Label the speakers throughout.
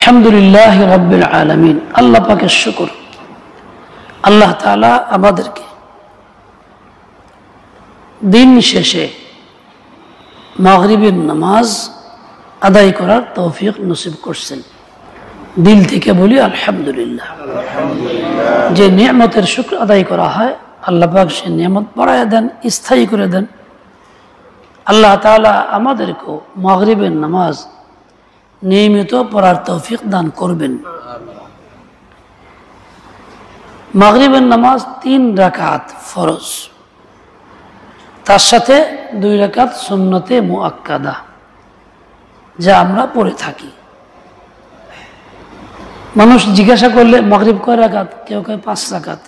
Speaker 1: আলহামদুলিল্লাহ রাব্বিল আলামিন। আল্লাহ পাকের শুকর, আল্লাহ তাআলা আমাদেরকে দিন শেষে মাগরিবের নামাজ আদায় করার তৌফিক নসিব করছেন। দিল থেকে বলি আলহামদুলিল্লাহ। যে নিয়ামতের শুকর আদায় করা হয়, আল্লাহ পাক সে নিয়ামত বাড়ায় দেন, স্থায়ী করে দেন। আল্লাহ তাআলা আমাদেরকেও মাগরিবের নামাজ নিয়মিত পড়ার তৌফিক দান করবেন। মাগরিবের নামাজ 3 রাকাত ফরজ, তার সাথে 2 রাকাত সুন্নতে মুআক্কাদা, যা আমরা পড়ে থাকি। মানুষ জিজ্ঞাসা করলে মাগরিব কয় রাকাত, কেউ কয় 5 রাকাত।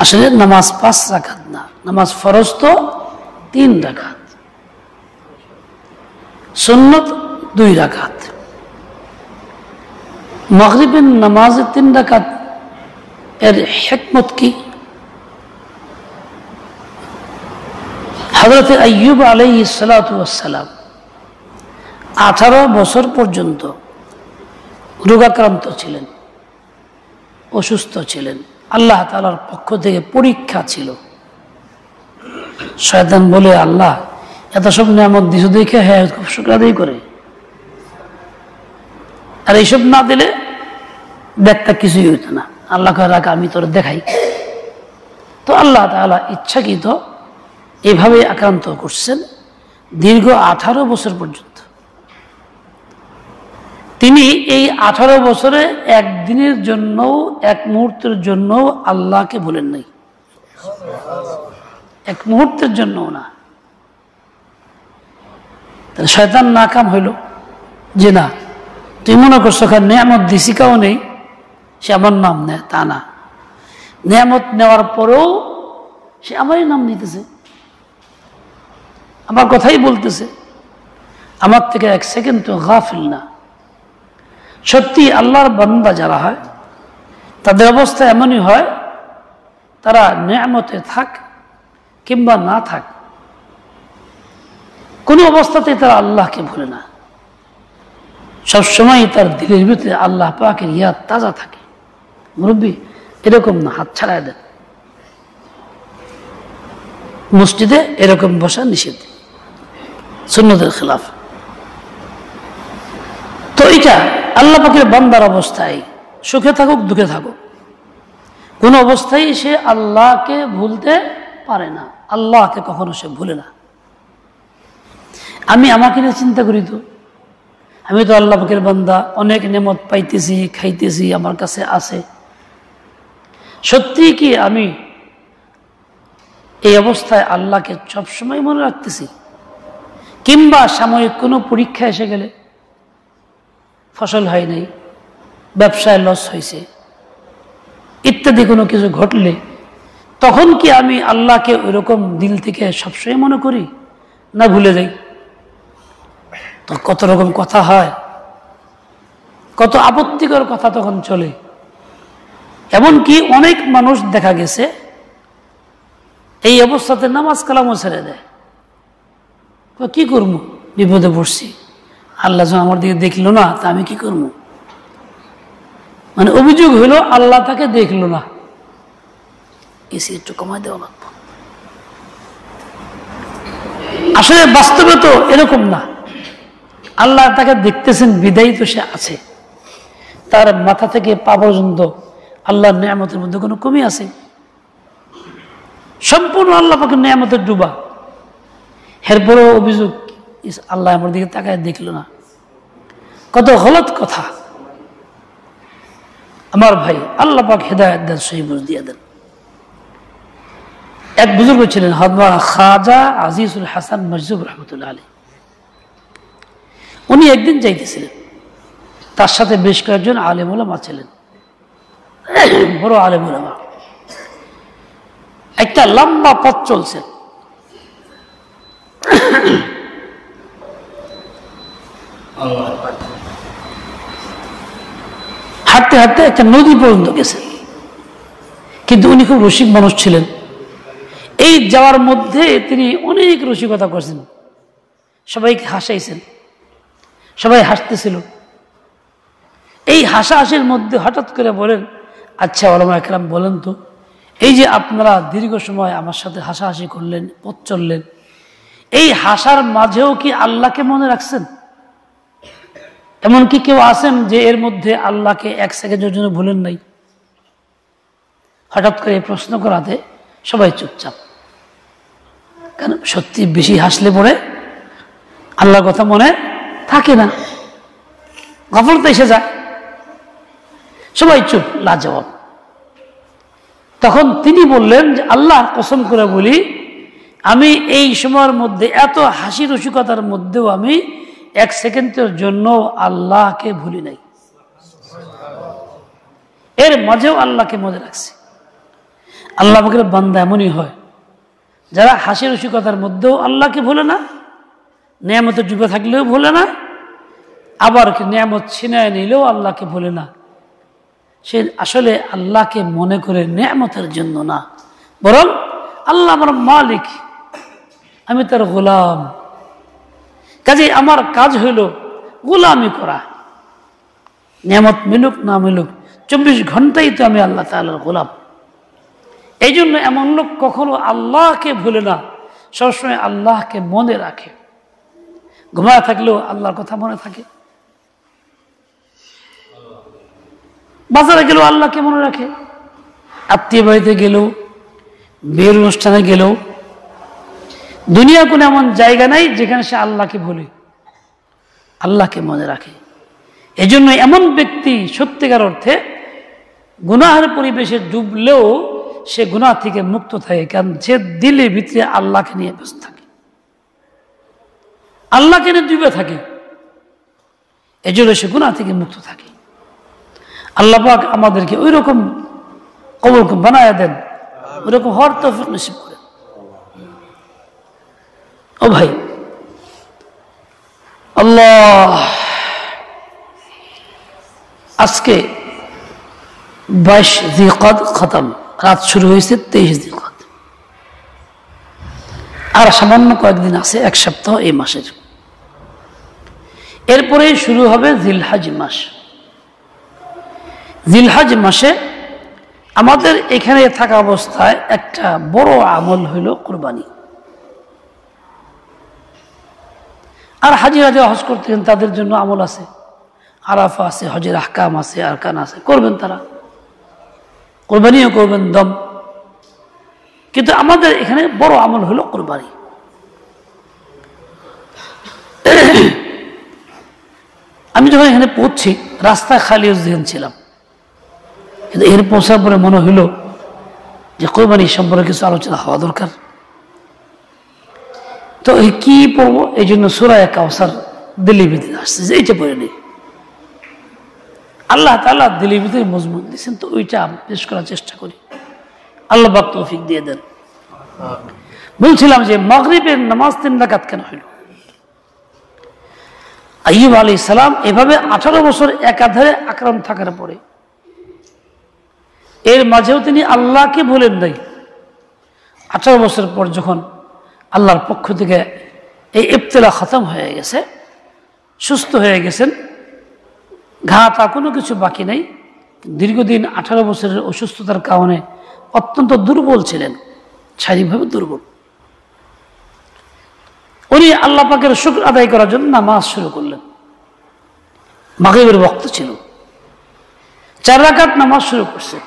Speaker 1: আসলে নামাজ 5 রাকাত না, নামাজ ফরজ তো 3 রাকাত, সুন্নত 2 রাকাত। মাগরিবের নামাজে 3 রাকাত এর হিকমত কি? হযরত আইয়ুব আলাইহিস সালাতু ওয়াস সালাম 18 বছর পর্যন্ত রোগাক্রান্ত ছিলেন, অসুস্থ ছিলেন। আল্লাহ তাআলার পক্ষ থেকে পরীক্ষা ছিল। শয়তান বলে, আল্লাহ এত সব নিয়ামত দিছো দেখে হ্যাঁ খুব শুকর আদায় করে, আর এইসব না দিলে দেখতে কিছুই হইতো না। আল্লাহ কয় রাখ, আমি তোর দেখাই। তো আল্লাহ তাআলা ইচ্ছাকৃত এভাবে আক্রান্ত করছেন দীর্ঘ 18 বছর পর্যন্ত। তিনি এই 18 বছরে একদিনের জন্য, এক মুহূর্তের জন্য আল্লাহকে ভুলেন নাই, এক মুহূর্তের জন্য না। তাহলে শয়তান নাকাম হইল যে না, তুই মনে করছো নিয়ামত দিছি কাও নেই, সে আমার নাম নেয়, তা না। নিয়ামত নেওয়ার পরেও সে আমারই নাম নিতেছে, আমার কথাই বলতেছে, আমার থেকে 1 সেকেন্ড তো গাফিল না। সত্যি আল্লাহর বান্দা যারা হয়, তাদের অবস্থা এমনই হয়, তারা নিয়ামতে থাক কিংবা না থাক, কোনো অবস্থাতেই তারা আল্লাহকে ভুলে না। সবসময় তার দিলের ভিতরে আল্লাহ পাকের ইয়াদ তাজা থাকে। মুরব্বী এরকম না, হাত ছাড়াই দেন। মসজিদে এরকম বসা নিষেধ, সুন্নতের খেলাফ। তো এটা আল্লাহ পাকের বান্দার অবস্থায়, সুখে থাকুক দুঃখে থাকুক, কোন অবস্থায় সে আল্লাহকে ভুলতে পারে না। আল্লাহকে কখনো সে ভুলে না। আমি আমাকে নিয়ে চিন্তা করি, তো আমি তো আল্লাহ পাকের বান্দা, অনেক নেমত পাইতেছি, খাইতেছি, আমার কাছে আছে। সত্যি কি আমি এই অবস্থায় আল্লাহকে সবসময় মনে রাখতেছি? কিংবা সাময়িক কোনো পরীক্ষা এসে গেলে, ফসল হয় নাই, ব্যবসায় লস হয়েছে, ইত্যাদি কোনো কিছু ঘটলে, তখন কি আমি আল্লাহকে ওইরকম দিল থেকে সবসময় মনে করি, না ভুলে যাই? তো কত রকম কথা হয়, কত আপত্তিকর কথা তখন চলে। এমনকি অনেক মানুষ দেখা গেছে এই অবস্থাতে নামাজ কালামও ছেড়ে দেয়। কি করবো, বিপদে পড়ছি, আল্লাহ যখন আমার দিকে দেখলো না, তা আমি কি করবো? মানে অভিযোগ হলো আল্লাহ তাকে দেখলো না, এসে একটু কমাই দেওয়া লাগবে। আসলে বাস্তবে তো এরকম না। আল্লাহ তাকে দেখতেছেন, বিদায়ী তো সে আছে। তার মাথা থেকে পা পর্যন্ত আল্লাহর নিয়ামতের মধ্যে কোনো কমি আছে? সম্পূর্ণ আল্লাহ পাকের নিয়ামতের ডুবা। এরপরেও অভিযোগ, আল্লাহ আমার দিকে তাকায় দেখলো না। কত গলত কথা। আমার ভাই, আল্লাহ পাক হেদায়েত দেন, সহি বুঝ দিয়ে দেন। এক বুজুর্গ ছিলেন হযরত খাজা আজিজুল হাসান মজজুব রহমতুল্লাহ আলাইহি। উনি একদিন যাইতেছিলেন, তার সাথে বেশ কয়েকজন আলেম ওলামা ছিলেন, বড় আলেম ওলামা। একটা লম্বা পথ চলছে। হাঁটতে হাঁটতে একটা নদী পর্যন্ত গেছেন। কিন্তু উনি খুব রসিক মানুষ ছিলেন। এই যাওয়ার মধ্যে তিনি অনেক রসিকতা করছেন, সবাইকে হাসাইছেন, সবাই হাসতেছিল। এই হাসাহাসির মধ্যে হঠাৎ করে বলেন, আচ্ছা ওলামা একরাম বলেন তো, এই যে আপনারা দীর্ঘ সময় আমার সাথে হাসাহাসি করলেন, পথ চললেন, এই হাসার মাঝেও কি আল্লাহকে মনে রাখছেন? এমন কি কেউ আছেন যে এর মধ্যে আল্লাহকে এক সেকেন্ডের জন্য ভুলেন নাই? হঠাৎ করে প্রশ্ন করাতে সবাই চুপচাপ। কারণ সত্যি বেশি হাসলে পরে আল্লাহর কথা মনে থাকে না, গফলতা এসে যায়, সবাই চুপ, লাজবাব। তখন তিনি বললেন যে আল্লাহ কসম করে বলি, আমি এই সময়ের মধ্যে এত হাসি রসিকতার মধ্যেও আমি এক সেকেন্ডের জন্য আল্লাহকে ভুলি নাই, এর মাঝেও আল্লাহকে মনে রাখছি। আল্লাহ পাকের বান্দা এমনই হয়, যারা হাসি রসিকতার মধ্যেও আল্লাহকে ভুলে না, নিয়ামতের যুগে থাকলেও ভুলে না, আবার নিয়ামত ছিনায় নিলেও আল্লাহকে ভুলে না। সে আসলে আল্লাহকে মনে করে নিয়ামতের জন্য না, বরং আল্লাহ আমার মালিক, আমি তার গোলাম, কাজে আমার কাজ হইল গোলামি করা। নিয়ামত মিলুক না মিলুক 24 ঘন্টাই তো আমি আল্লাহ তাআলার গোলাম। এই জন্য এমন লোক কখনো আল্লাহকে ভুলে না, সবসময় আল্লাহকে মনে রাখে। ঘুমায় থাকলেও আল্লাহর কথা মনে থাকে, বাজারে গেলেও আল্লাহকে মনে রাখে, আত্মীয় বাড়িতে গেলেও, বিয়ের অনুষ্ঠানে গেলেও, দুনিয়া কোনো এমন জায়গা নাই যেখানে সে আল্লাহকে ভুলে, আল্লাহকে মনে রাখে। এই জন্য এমন ব্যক্তি সত্যিকার অর্থে গুনাহের পরিবেশে ডুবলেও সে গুনাহ থেকে মুক্ত থাকে, কারণ সে দিলে ভিতরে আল্লাহকে নিয়ে ব্যস্ত থাকে, আল্লাহকে নিয়ে ডুবে থাকে। এই জন্য সে গুনাহ থেকে মুক্ত থাকে। আল্লাহ পাক আমাদেরকে ওই রকম কবরকে বানায় দেন, ওই রকম হওয়ার তৌফিক নসিব করেন। ও ভাই, আল্লাহ, আজকে 22 জিলকদ খতম, রাত শুরু হয়েছে 23 জিলকদ, আর সামান্য কয়েকদিন আছে, এক সপ্তাহ এই মাসের। এরপরে শুরু হবে জিলহজ মাস। জিলহজ মাসে আমাদের এখানে থাকা অবস্থায় একটা বড় আমল হইল কুরবানি। আর হাজিরা যারা হজ করতেন তাদের জন্য আমল আছে, আরাফা আছে, হজের আহকাম আছে, আরকান আছে, করবেন তারা, কোরবানিও করবেন দম। কিন্তু আমাদের এখানে বড় আমল হলো কোরবানি। আমি যখন এখানে পৌঁছি রাস্তায় খালি জেহেন ছিলাম, কিন্তু এর পৌঁছার পরে মনে হইল যে কোরবানি সম্পর্কে কিছু আলোচনা হওয়া দরকার। তো এই কি পড়বো, এই জন্য সূরা কাউসার দিলি ভিতরে আসছে যে এইটা পড়ে নেই। আল্লাহ তাআলা দিলি ভিতরে মজমুন দিয়েছেন, তো ওইটা পেশ করার চেষ্টা করি, আল্লাহ পাক তৌফিক দিয়ে দেন। বলছিলাম যে মাগরিবের নামাজ 3 রাকাত কেন হইল? আইয়ুব আলাইহিস সালাম এভাবে 18 বছর একাধারে আক্রান্ত থাকার পরে, এর মাঝেও তিনি আল্লাহকে ভুলেন নাই। 18 বছর পর যখন আল্লাহর পক্ষ থেকে এই ইবতিলা খতম হয়ে গেছে, সুস্থ হয়ে গেছেন, ঘাটা কোনো কিছু বাকি নাই, দীর্ঘদিন 18 বছরের অসুস্থতার কারণে অত্যন্ত দুর্বল ছিলেন, শারীরিকভাবে দুর্বল। উনি আল্লাহ পাকের শুকর আদায় করার জন্য নামাজ শুরু করলেন। মাগরিবের ওয়াক্ত ছিল, 4 রাকাত নামাজ শুরু করছেন।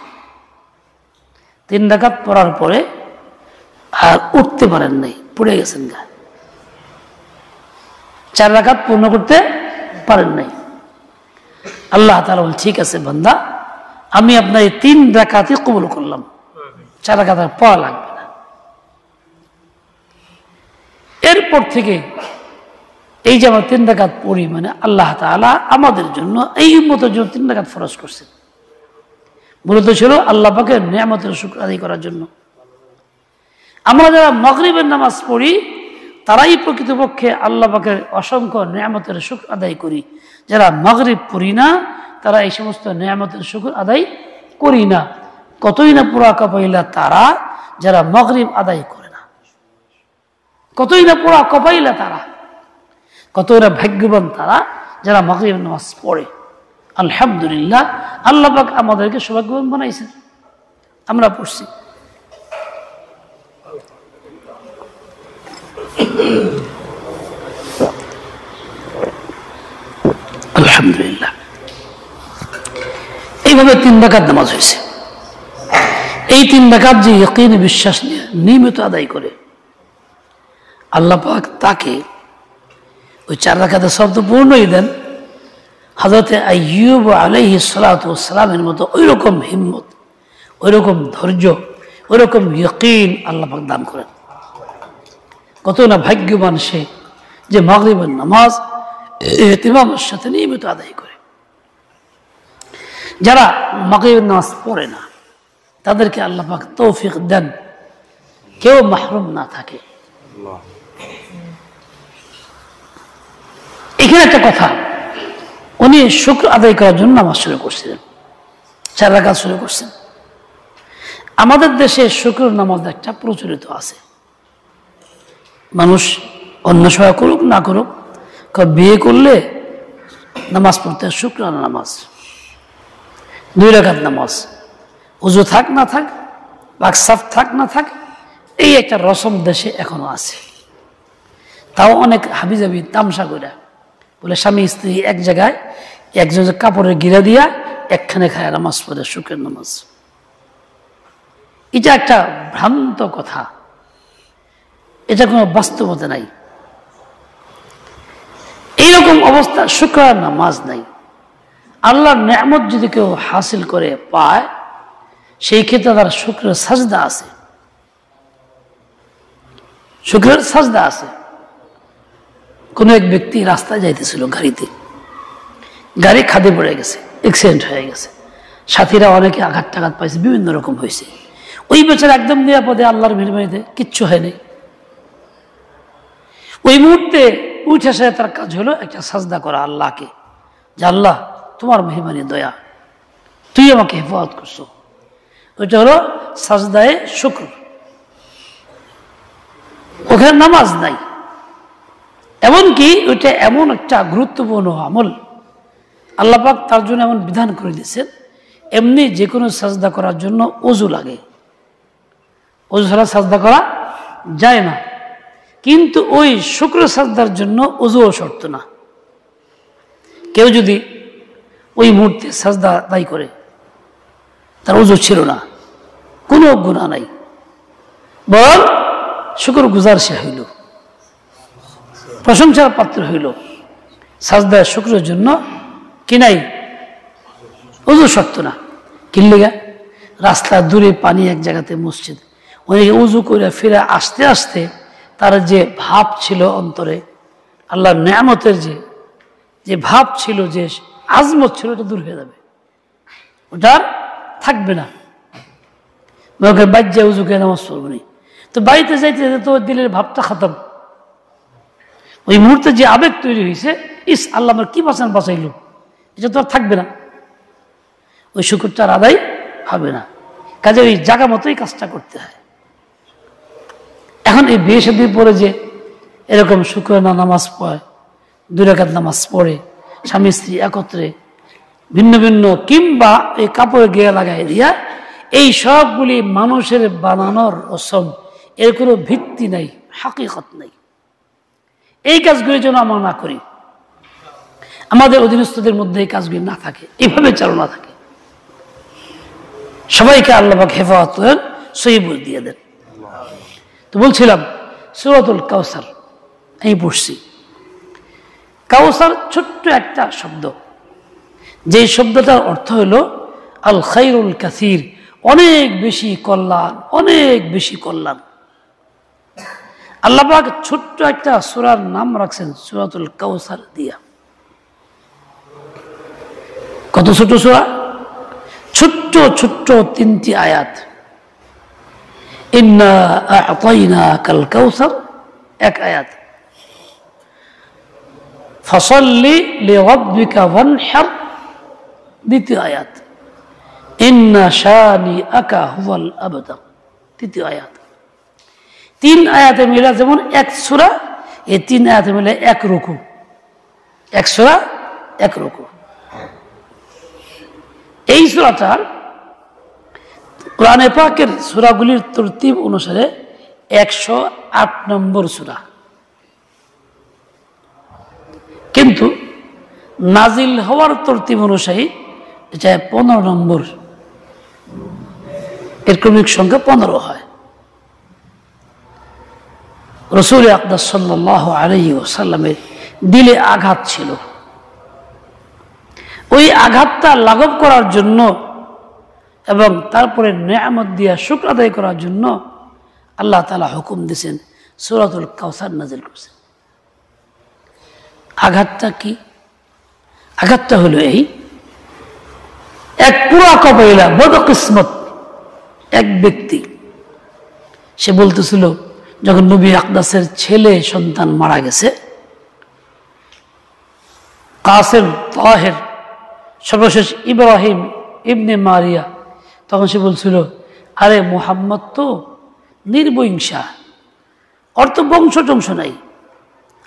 Speaker 1: 3 রাকাত পড়ার পরে আর উঠতে পারেন নাই, পড়ে গেছেন গা। 4 রাকাত পূর্ণ করতে পারেন নাই। আল্লাহ তাআলা বলেন, ঠিক আছে বান্দা, আমি আপনার এই 3 রাকাতই কবুল করলাম, 4 রাকাত আর পড়া লাগবে না। এরপর থেকে এই যে আমরা 3 রাকাত পড়ি, মানে আল্লাহ তাআলা আমাদের জন্য, এই উম্মতের জন্য 3 রাকাত ফরজ করছেন। মূলত ছিল আল্লাহ পাকের নিয়ামতের শুকর আদায় করার জন্য। আমরা যারা মাগরিবের নামাজ পড়ি তারাই প্রকৃতপক্ষে আল্লাহ পাকের অসংখ্য নিয়ামতের শুকর আদায় করি। যারা মাগরিব পড়ি না তারা এই সমস্ত নিয়ামতের শুকর আদায় করি না। কতই না পোড়া কপাইলা তারা যারা মাগরিব আদায় করে না, কতই না পোড়া কপাইলা তারা, কতই না ভাগ্যবান তারা যারা মাগরিব নামাজ পড়ে। আলহামদুলিল্লাহ, আল্লাহ পাক আমাদেরকে সৌভাগ্যবান বানাইছেন। আমরা পড়ছি। আলহামদুলিল্লাহ। এইভাবে 3 রাকাত নামাজ হয়েছে। এই 3 রাকাত যে ইয়াকিন বিশ্বাস নিয়ে নিয়মিত আদায় করে, আল্লাহ পাক তাকে ওই 4 রাকাতের শব্দ পূর্ণই দেন। হযরতে আইয়ুব আলাইহিস সালাতু ওয়াস সালামের মতো ওইরকম হিম্মত, ওইরকম ধৈর্য, ওইরকম ইয়াকিন আল্লাহ পাক দান করেন। কত না ভাগ্যবান সে যে মাগরিবের নামাজ ইহতিমামের সাথে নিয়মিত আদায় করে। যারা মাগরিবের নামাজ পড়ে না তাদেরকে আল্লাহ পাক তৌফিক দেন কেউ মাহরুম না থাকে। এখানে একটা কথা, উনি শুকর আদায় করার জন্য নামাজ শুরু করছিলেন, 4 রাকাত শুরু করছেন। আমাদের দেশে শুকর নামাজ একটা প্রচলিত আছে। মানুষ অন্য সময় করুক না করুক, বিয়ে করলে নামাজ পড়তে শুকরানা নামাজ, 2 রাকাত নামাজ, উজু থাক না থাক, বাকসাফ থাক না থাক, এই একটা রসম দেশে এখনো আছে। তাও অনেক হাবিজাবি তামসা করে বলে স্বামী স্ত্রী এক জায়গায় একজন কাপড়ের গিরা দিয়া একখানে খায় নামাজ পড়ে শুকরের নামাজ। এটা একটা ভ্রান্ত কথা, এটা কোনো বাস্তবতা নাই। এইরকম অবস্থা শুকরার নামাজ নাই। আল্লাহর নেয়ামত যদি কেউ হাসিল করে পায়, সেই ক্ষেত্রে তার শুকরের সাজদা আছে, শুকরের সাজদা আছে। কোন এক ব্যক্তি রাস্তায় যাইতেছিল গাড়িতে, গাড়ি খাদে পড়ে গেছে, অ্যাক্সিডেন্ট হয়ে গেছে, সাথীরা অনেকে আঘাত টাঘাত পাইছে, বিভিন্ন রকম হয়েছে। ওই বেচারা একদম নিরাপদে আল্লাহর মেহরবানিতে কিচ্ছু হয়নি। ওই মুহূর্তে উঠে আসে তার কাজ হলো একটা সাজদা করা আল্লাহকে, যে আল্লাহ তোমার মেহরবানি দয়া, তুই আমাকে হেফাজত করছো। ওইটা হলো সাজদায়ে শুকর। ওখানে নামাজ নাই। এমনকি ওইটা এমন একটা গুরুত্বপূর্ণ আমল, আল্লাহ পাক তার জন্য এমন বিধান করে দিয়েছেন। এমনি যে কোনো সাজদা করার জন্য ওযু লাগে, ওযু ছাড়া সাজদা করা যায় না। কিন্তু ওই শুকর সাজদার জন্য ওযুও শর্ত না। কেউ যদি ওই মুহূর্তে সাজদা আদায় করে, তার ওযু ছিল না, কোনো গুনাহ নাই, বরং শুকর গুজার সে হইল, প্রশংসার পাত্র হইল। সাজদায় শুকরের জন্য কি নাই? ওযু শর্ত না। কিনলেগা রাস্তা দূরে পানি, এক জায়গাতে মসজিদ, অনেকে উযু করে ফিরে আসতে আসতে তার যে ভাব ছিল অন্তরে, আল্লাহর নেয়ামতের যে ভাব ছিল, যে আজমত ছিল, ওটা দূর হয়ে যাবে, ওটা থাকবে না। বাজ্যা উযু করে নামাজ পড়বো নি, তো বাড়িতে যাইতে যেতে তো দিলের ভাবটা খতম। ওই মুহূর্তে যে আবেগ তৈরি হয়েছে, ইস আল্লাহ আমার কি বাঁচাইল, এটা তো আর থাকবে না। ওই শুকরটার আদায় হবে না। কাজে ওই জায়গা মতোই কাজটা করতে হয়। এখন এই বিয়ে শাদী পরে যে এরকম শুকরানা নামাজ পড়ে, 2 রাকাত নামাজ পড়ে, স্বামী স্ত্রী একত্রে ভিন্ন ভিন্ন, কিংবা এই কাপড়ে গিয়ে লাগাই দিয়া, এই সবগুলি মানুষের বানানোর রসম, এর কোনো ভিত্তি নাই, হাকিকত নাই। এই কাজগুলি যেন আমরা না করি, আমাদের অধীনস্থদের মধ্যে এই কাজগুলি না থাকে, এইভাবে চালনা থাকে। সবাইকে আল্লাহ পাক হেফাজত করেন, সহি বুঝ দিয়ে দেন। তো বলছিলাম সূরাতুল কাউসার আমি পড়ছি। কাউসার ছোট্ট একটা শব্দ, যে শব্দটার অর্থ হলো আল খায়রুল কাসীর, অনেক বেশি কল্যাণ, অনেক বেশি কল্যাণ। আল্লাহ পাক ছোট্ট একটা সূরার নাম রাখছেন সূরাতুল কাউসার দিয়া। কত ছোট সূরা, ছোট্ট ছোট্ট 3টি আয়াত। ইন্না আ'তাইনাকাল কাউসার এক আয়াত, ফাসাল্লি লিরাব্বিকা ওয়ানহার দ্বিতীয় আয়াত, ইন্না শানিআকা হুয়াল আবতার তৃতীয় আয়াত। 3 আয়াতে মিলে যেমন এক সূরা, এই 3 আয়াতে মিলে এক রুকু, এক সূরা এক রুকু। সূরাটার কোরআনে পাকের সূরাগুলির তরতিব অনুসারে 108 নম্বর সূরা, কিন্তু নাজিল হওয়ার তরতিব অনুসারে এটা 15 নম্বর, এর ক্রমিক সংখ্যা 15 হয়। রাসূল আকরাম সাল্লাল্লাহু আলাইহি ওয়াসাল্লামের দিলে আঘাত ছিল। ওই আঘাতটা লাঘব করার জন্য এবং তারপরে নেয়ামত দিয়া শুকর আদায় করার জন্য আল্লাহ তাআলা হুকুম দিয়েছেন, সূরাতুল কাউসার নাযিল করেছেন। আঘাতটা কি? আঘাতটা হলো এই, এক পুরা কবইলা বদকিসমত এক ব্যক্তি, সে বলতেছিল যখন নবী আকদাসের ছেলে সন্তান মারা গেছে, কাসেম, তাহের, সর্বশেষ ইব্রাহিম ইবনে মারিয়া, তখন সে বলছিল, আরে মুহাম্মদ তো নির্বংশা, ওর তো বংশ টংশ নাই,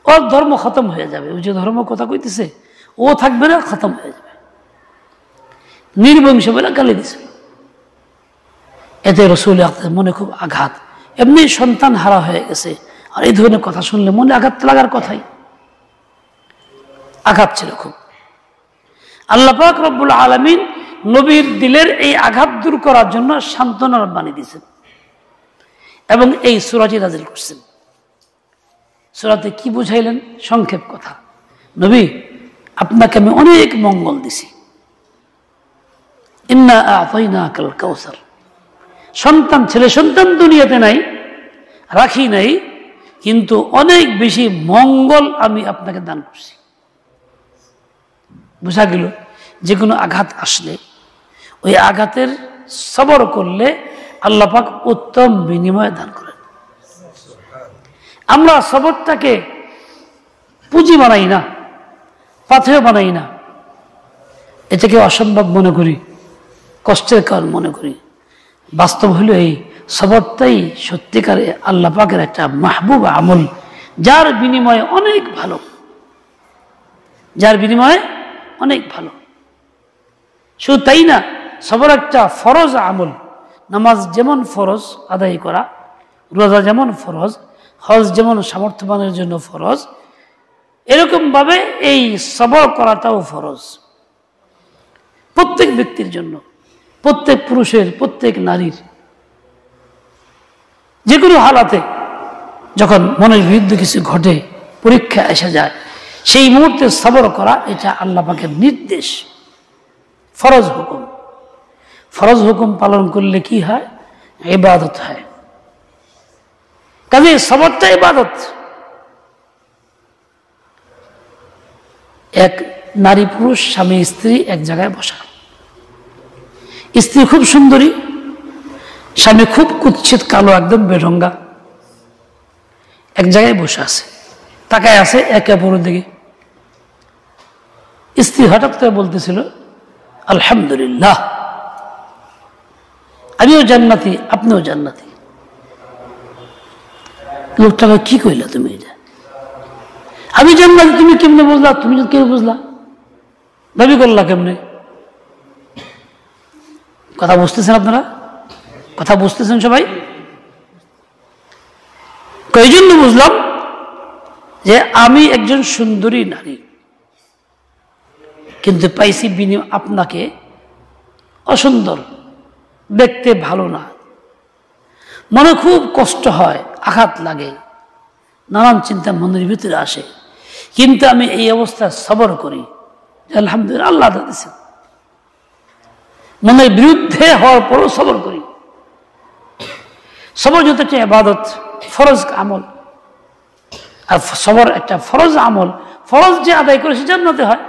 Speaker 1: ওর ধর্ম খতম হয়ে যাবে, ওই যে ধর্ম কথা কইতেছে ও থাকবে না, খতম হয়ে যাবে, নির্বংশ বলে গালি দিছে। এতে রাসূল আকরাম মনে খুব আঘাত, এমনি সন্তান হারা হয়ে গেছে, আর এই ধরনের কথা শুনলে মনে আঘাত লাগার কথাই, আঘাত ছিল খুব। আল্লাহ পাক রব্বুল আলামিন নবীর দিলের এই আঘাত দূর করার জন্য সান্ত্বনার বাণী দিয়েছেন এবং এই সূরাটি নাযিল করছেন। সূরাতে কি বুঝাইলেন? সংক্ষেপ কথা, নবী আপনাকে আমি অনেক মঙ্গল দিছি, ইন্না আ'তাইনাকাল কাউসার, সন্তান ছেলে সন্তান দুনিয়াতে নাই, রাখি নাই, কিন্তু অনেক বেশি মঙ্গল আমি আপনাকে দান করছি। বোঝা গেল যে কোনো আঘাত আসলে ওই আঘাতের সবর করলে আল্লাহ পাক উত্তম বিনিময় দান করেন। আমরা সবরটাকে পুঁজি বানাই না, পাথেয় বানাই না, এটাকে অসম্ভব মনে করি, কষ্টের কারণ মনে করি। বাস্তব হলো এই সবরটাই সত্যিকার আল্লাহ পাকের একটা মাহবুব আমল, যার বিনিময়ে অনেক ভালো, যার বিনিময়ে অনেক ভালো। শুধু তাই না, সবর একটা ফরজ আমল। নামাজ যেমন ফরজ আদায় করা, রোজা যেমন ফরজ, হজ যেমন সামর্থ্যবানের জন্য ফরজ, এরকম ভাবে এই সবর করাটাও ফরজ প্রত্যেক ব্যক্তির জন্য, প্রত্যেক পুরুষের, প্রত্যেক নারীর। যে কোনো হালাতে যখন মনের বিরুদ্ধে কিছু ঘটে, পরীক্ষা এসে যায়, সেই মুহূর্তে সবর করা, এটা আল্লাহ পাকের নির্দেশ, ফরজ হুকুম। ফরজ হুকুম পালন করলে কি হয়? ইবাদত হয়। কাজে সবরটা ইবাদত। এক নারী পুরুষ, স্বামী স্ত্রী এক জায়গায় বসা, স্ত্রী খুব সুন্দরী, স্বামী খুব কুৎসিত কালো, একদম বেরঙ্গা, এক জায়গায় বসে আছে, তাকায় আছে একে অপরের দিকে। স্ত্রী হঠাৎ করে বলতেছিল, আলহামদুলিল্লাহ, আমিও জান্নাতি, আপনিও জান্নাতি। লোকটা কি কইলা তুমি? এটা আমি জান্নাতি, তুমি কেমনে বুঝলা? তুমি কে বুঝলা? দাবি করলা কেমনে? কথা বুঝতেছেন আপনারা? কথা বুঝতেছেন সবাই? কই জন্য বুঝলাম যে আমি একজন সুন্দরী নারী, কিন্তু পাইছি বিনিময় আপনাকে অসুন্দর, দেখতে ভালো না, মনে খুব কষ্ট হয়, আঘাত লাগে, নানান চিন্তা মনের ভিতরে আসে, কিন্তু আমি এই অবস্থায় সবর করি, আলহামদুলিল্লাহ, আল্লাহ দিয়েছেন। মনের বিরুদ্ধে হওয়ার পরও সবর করি। সবর যত একটা ইবাদত, ফরজ আমল, আর সবর একটা ফরজ আমল। ফরজ যে আদায় করে সে জান্নাতে হয়,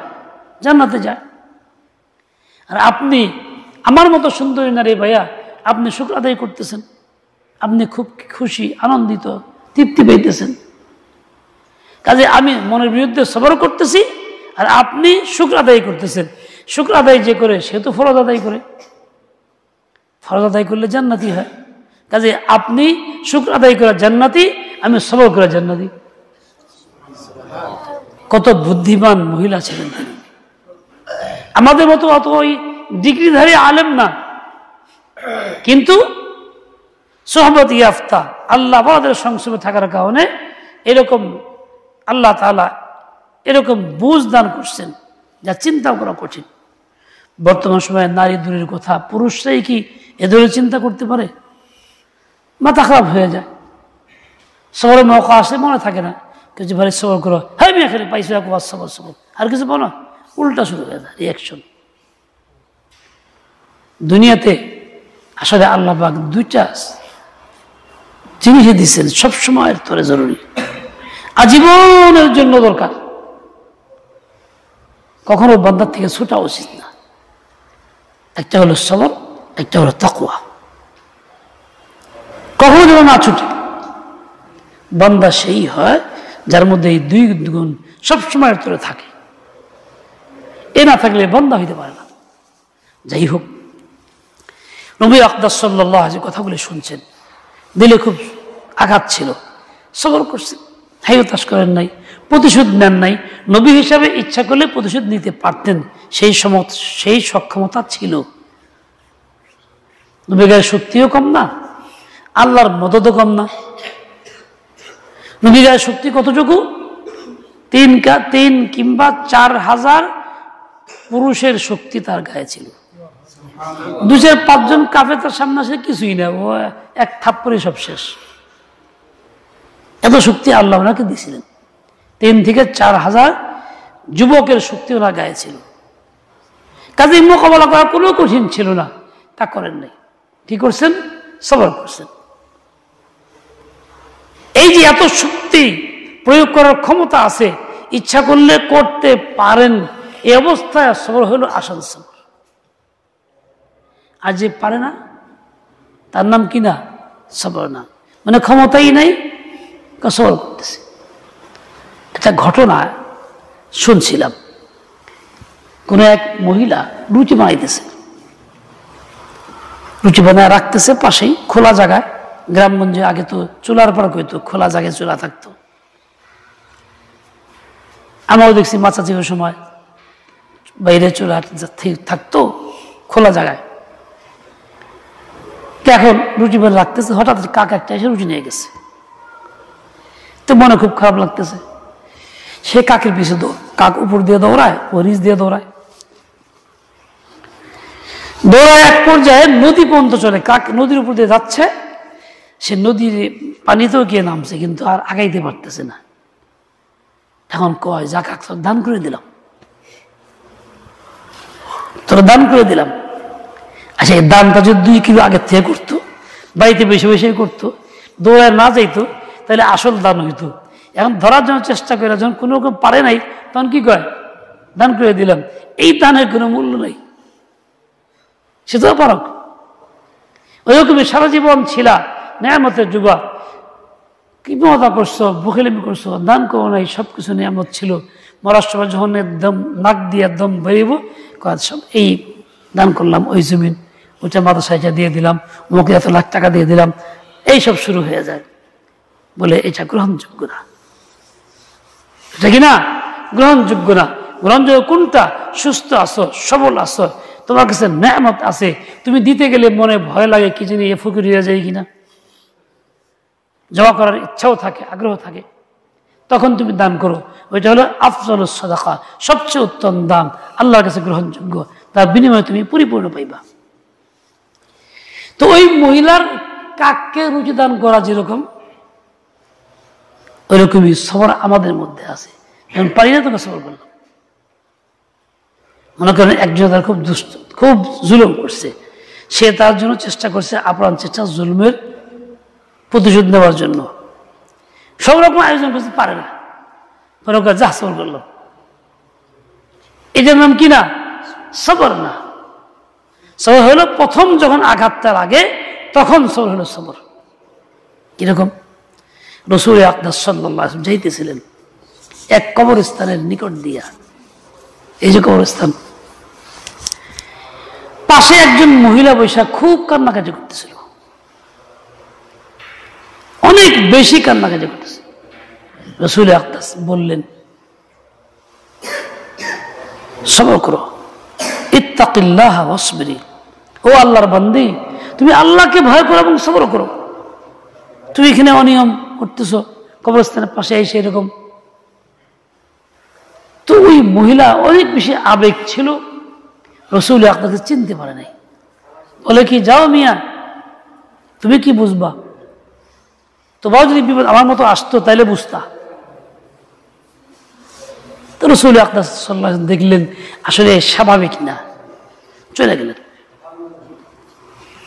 Speaker 1: জান্নাতে যায়। আর আপনি আমার মতো সুন্দরী নারী ভাইয়া, আপনি শুকর আদায় করতেছেন, আপনি খুব খুশি, আনন্দিত, তৃপ্তি পাইতেছেন। কাজে আমি মনের বিরুদ্ধে সবর করতেছি, আর আপনি শুকর আদায় করতেছেন। শুকর আদায় যে করে সে তো ফরজ আদায় করে, ফরজ আদায় করলে জান্নাতি হয়। কাজে আপনি শুকর আদায় করা জান্নাতি, আমি সবর করা জান্নাতি। কত বুদ্ধিমান মহিলা ছিলেন তিনি। আমাদের মতো অত ওই ডিগ্রিধারী আলেম না, কিন্তু সোহবত ইয়াফতা আল্লাহ আমাদের সংস্পর্শে থাকার কারণে এরকম আল্লাহ তাআলা এরকম বুঝ দান করছেন যা চিন্তা করা কঠিন। বর্তমান সময়ে নারী দূরের কথা, পুরুষরাই কি এ ধরনের চিন্তা করতে পারে? মাথা খারাপ হয়ে যায়। সবরের মৌকা আসলে মনে থাকে না, কিছু ভালো সবর করো, হ্যাঁ আমি এখানে পাইছি সবর সবর, আর কিছু বলো, উল্টা শুরু হয়ে যায় রিয়াকশন। দুনিয়াতে আসলে আল্লাহ পাক দুইটা জিনিস দিচ্ছেন সবসময়ের তরে জরুরি, আজীবনের জন্য দরকার, কখনো বান্দার থেকে ছুটা উচিত না। একটা হলো সবর, একটা হলো তাকওয়া। কখনো যেন না ছুটে। বান্দা সেই হয় যার মধ্যে এই দুই গুণ সবসময়ের তরে থাকে। এ না থাকলে বান্দা হইতে পারে না। যাই হোক, নবী আকরাম সাল্লাল্লাহু আলাইহি কথাগুলি শুনছেন, দিলে খুব আঘাত ছিল, সবর করছেন, হাইতাস করেন নাই, প্রতিশোধ নেন নাই। নবী হিসাবে ইচ্ছা করলে প্রতিশোধ নিতে পারতেন, সেই সক্ষমতা ছিল। নবীর গায়ে শক্তিও কম না, আল্লাহর মদতও কম না। নবীর গায়ে শক্তি কতটুকু? 3 কিংবা 4,000 পুরুষের শক্তি তার গায়ে ছিল। 2-5 জন কাফের তার সামনে আসে কিছুই না, ও এক থাপ্পড়ে সব শেষ। এত শক্তি আল্লাহ ওনাকে দিয়েছিলেন। 3 থেকে 4,000 যুবকের শক্তি ওনার গায়ে ছিল। কাজে মোকাবেলা করা কোনো কঠিন ছিল না, তা করেন নাই। কি করছেন? সবর করছেন। এই যে এত শক্তি প্রয়োগ করার ক্ষমতা আছে, ইচ্ছা করলে করতে পারেন, এই অবস্থায় সবর হলো আসান সবর। আর যে পারে না তার নাম কি না? সবর না, মানে ক্ষমতাই নাই, সবর করতেছে। একটা ঘটনা শুনছিলাম, কোন এক মহিলা রুটি বানাইতেছে, রুটি বানায় রাখতেছে পাশেই খোলা জায়গায়। গ্রামগঞ্জে আগে তো চুলার পর কইতো, খোলা জায়গায় চুলা থাকতো। আমরাও দেখছি মাচাচির সময় বাইরে চুলা থাকতো খোলা জায়গায়। এখন রুটি বানিয়ে রাখতেছে, হঠাৎ কাক একটা এসে রুটি নিয়ে গেছে। তো মনে খুব খারাপ লাগতেছে। সে কাকের পিছু কাক উপর দিয়ে দৌড়ায়, ও নিচ দিয়ে দৌড়ায়। এক পর্যায়ে নদী পর্যন্ত চলে, কাক নদীর উপর দিয়ে যাচ্ছে, সে নদীর পানিতেও গিয়ে নামছে, কিন্তু আর আগাইতে পারতেছে না। এখন কয়, যা কাক তোর দান করে দিলাম, তোর দান করে দিলাম। আচ্ছা, এই দানটা যদি 2 কিলো আগের থেকে করতো, বাড়িতে বেশি বেশি করতো, দৌড়ায় না যাইতো, তাহলে আসল দান হইতো। এখন ধরার জন্য চেষ্টা করে, যখন কোনো রকম পারে নাই, তখন কি কয়? দান করে দিলাম। এই দানের কোনো মূল্য নেই, সেটাও পারক। ওইরকমই সারা জীবন ছিলা নেয়ামতের যুবা, কি মজা করছো, বুকেলেমি করছো, দান করো নাই, সবকিছু নেয়ামত ছিল। মরার সময় যখন একদম নাক দিয়ে একদম বেরিয়েব, সব এই দান করলাম, ওই জমিন ওইটা মাদ্রাসাটা দিয়ে দিলাম, মুখে এত লাখ টাকা দিয়ে দিলাম, এইসব শুরু হয়ে যায়। বলে এটা গ্রহণযোগ্য না, এটা কি না? গ্রহণযোগ্য না। গ্রহণযোগ্য কোনটা? সুস্থ আছো, সবল আছো, তোমার কাছে নেয়ামত আছে, তুমি দিতে গেলে মনে ভয় লাগে কি জানি এ ফকির হয়ে যায় কিনা, জমা করার ইচ্ছাও থাকে, আগ্রহ থাকে, তখন তুমি দান করো। ওইটা হলো আফজলুস সাদাকা, সবচেয়ে উত্তম দান, আল্লাহর কাছে গ্রহণযোগ্য, তার বিনিময়ে তুমি পরিপূর্ণ পাইবা। তো ওই মহিলার কাককে রুটি দান করা যেরকম, ওইরকমই সবর আমাদের মধ্যে আছে। এখন পারি না, তোকে সবর করলাম। মনে করেন একজন তার খুব দুষ্ট, খুব জুলুম করছে, সে তার জন্য চেষ্টা করছে, আপ্রাণ চেষ্টা, জুলুমের প্রতিশোধ নেওয়ার জন্য সব রকম আয়োজন করতে পারে না, মনে করে যা সবর করলো। এটার নাম কি না? সবর না। সবর হলো প্রথম যখন আঘাতটা লাগে, তখন সবর হলো সবর। কিরকম? রাসূল আকরাম সাল্লাল্লাহু আলাইহি ওয়াসাল্লাম যাইতেছিলেন এক কবরস্থানের নিকট দিয়া, এই যে কবরস্থান, পাশে একজন মহিলা বৈশা খুব কান্নাকাটি করতেছিল, অনেক বেশি কান্নাকাটি করতেছে। রাসূল আকরাম বললেন, সবর করো, ইত্তাকিল্লাহ ওয়াসবিরি, ও আল্লাহর বান্দি তুমি আল্লাহকে ভয় করো এবং সবর করো। তুমি এখানে অনিয়ম করতেছো, কবরস্থানের পাশে এসে এরকম। তো ওই মহিলা অনেক বেশি আবেগ ছিল, রাসূল আপনাকে চিনতে পারে নাই। বলে কি, যাও মিয়া, তুমি কি বুঝবা, তোমার যদি বিপদ আমার মতো আসতো তাইলে বুঝতা। তো রাসূল আকরাম সাল্লাল্লাহু আলাইহি ওয়াসাল্লাম দেখলেন আসলে স্বাভাবিক না, চলে গেলেন।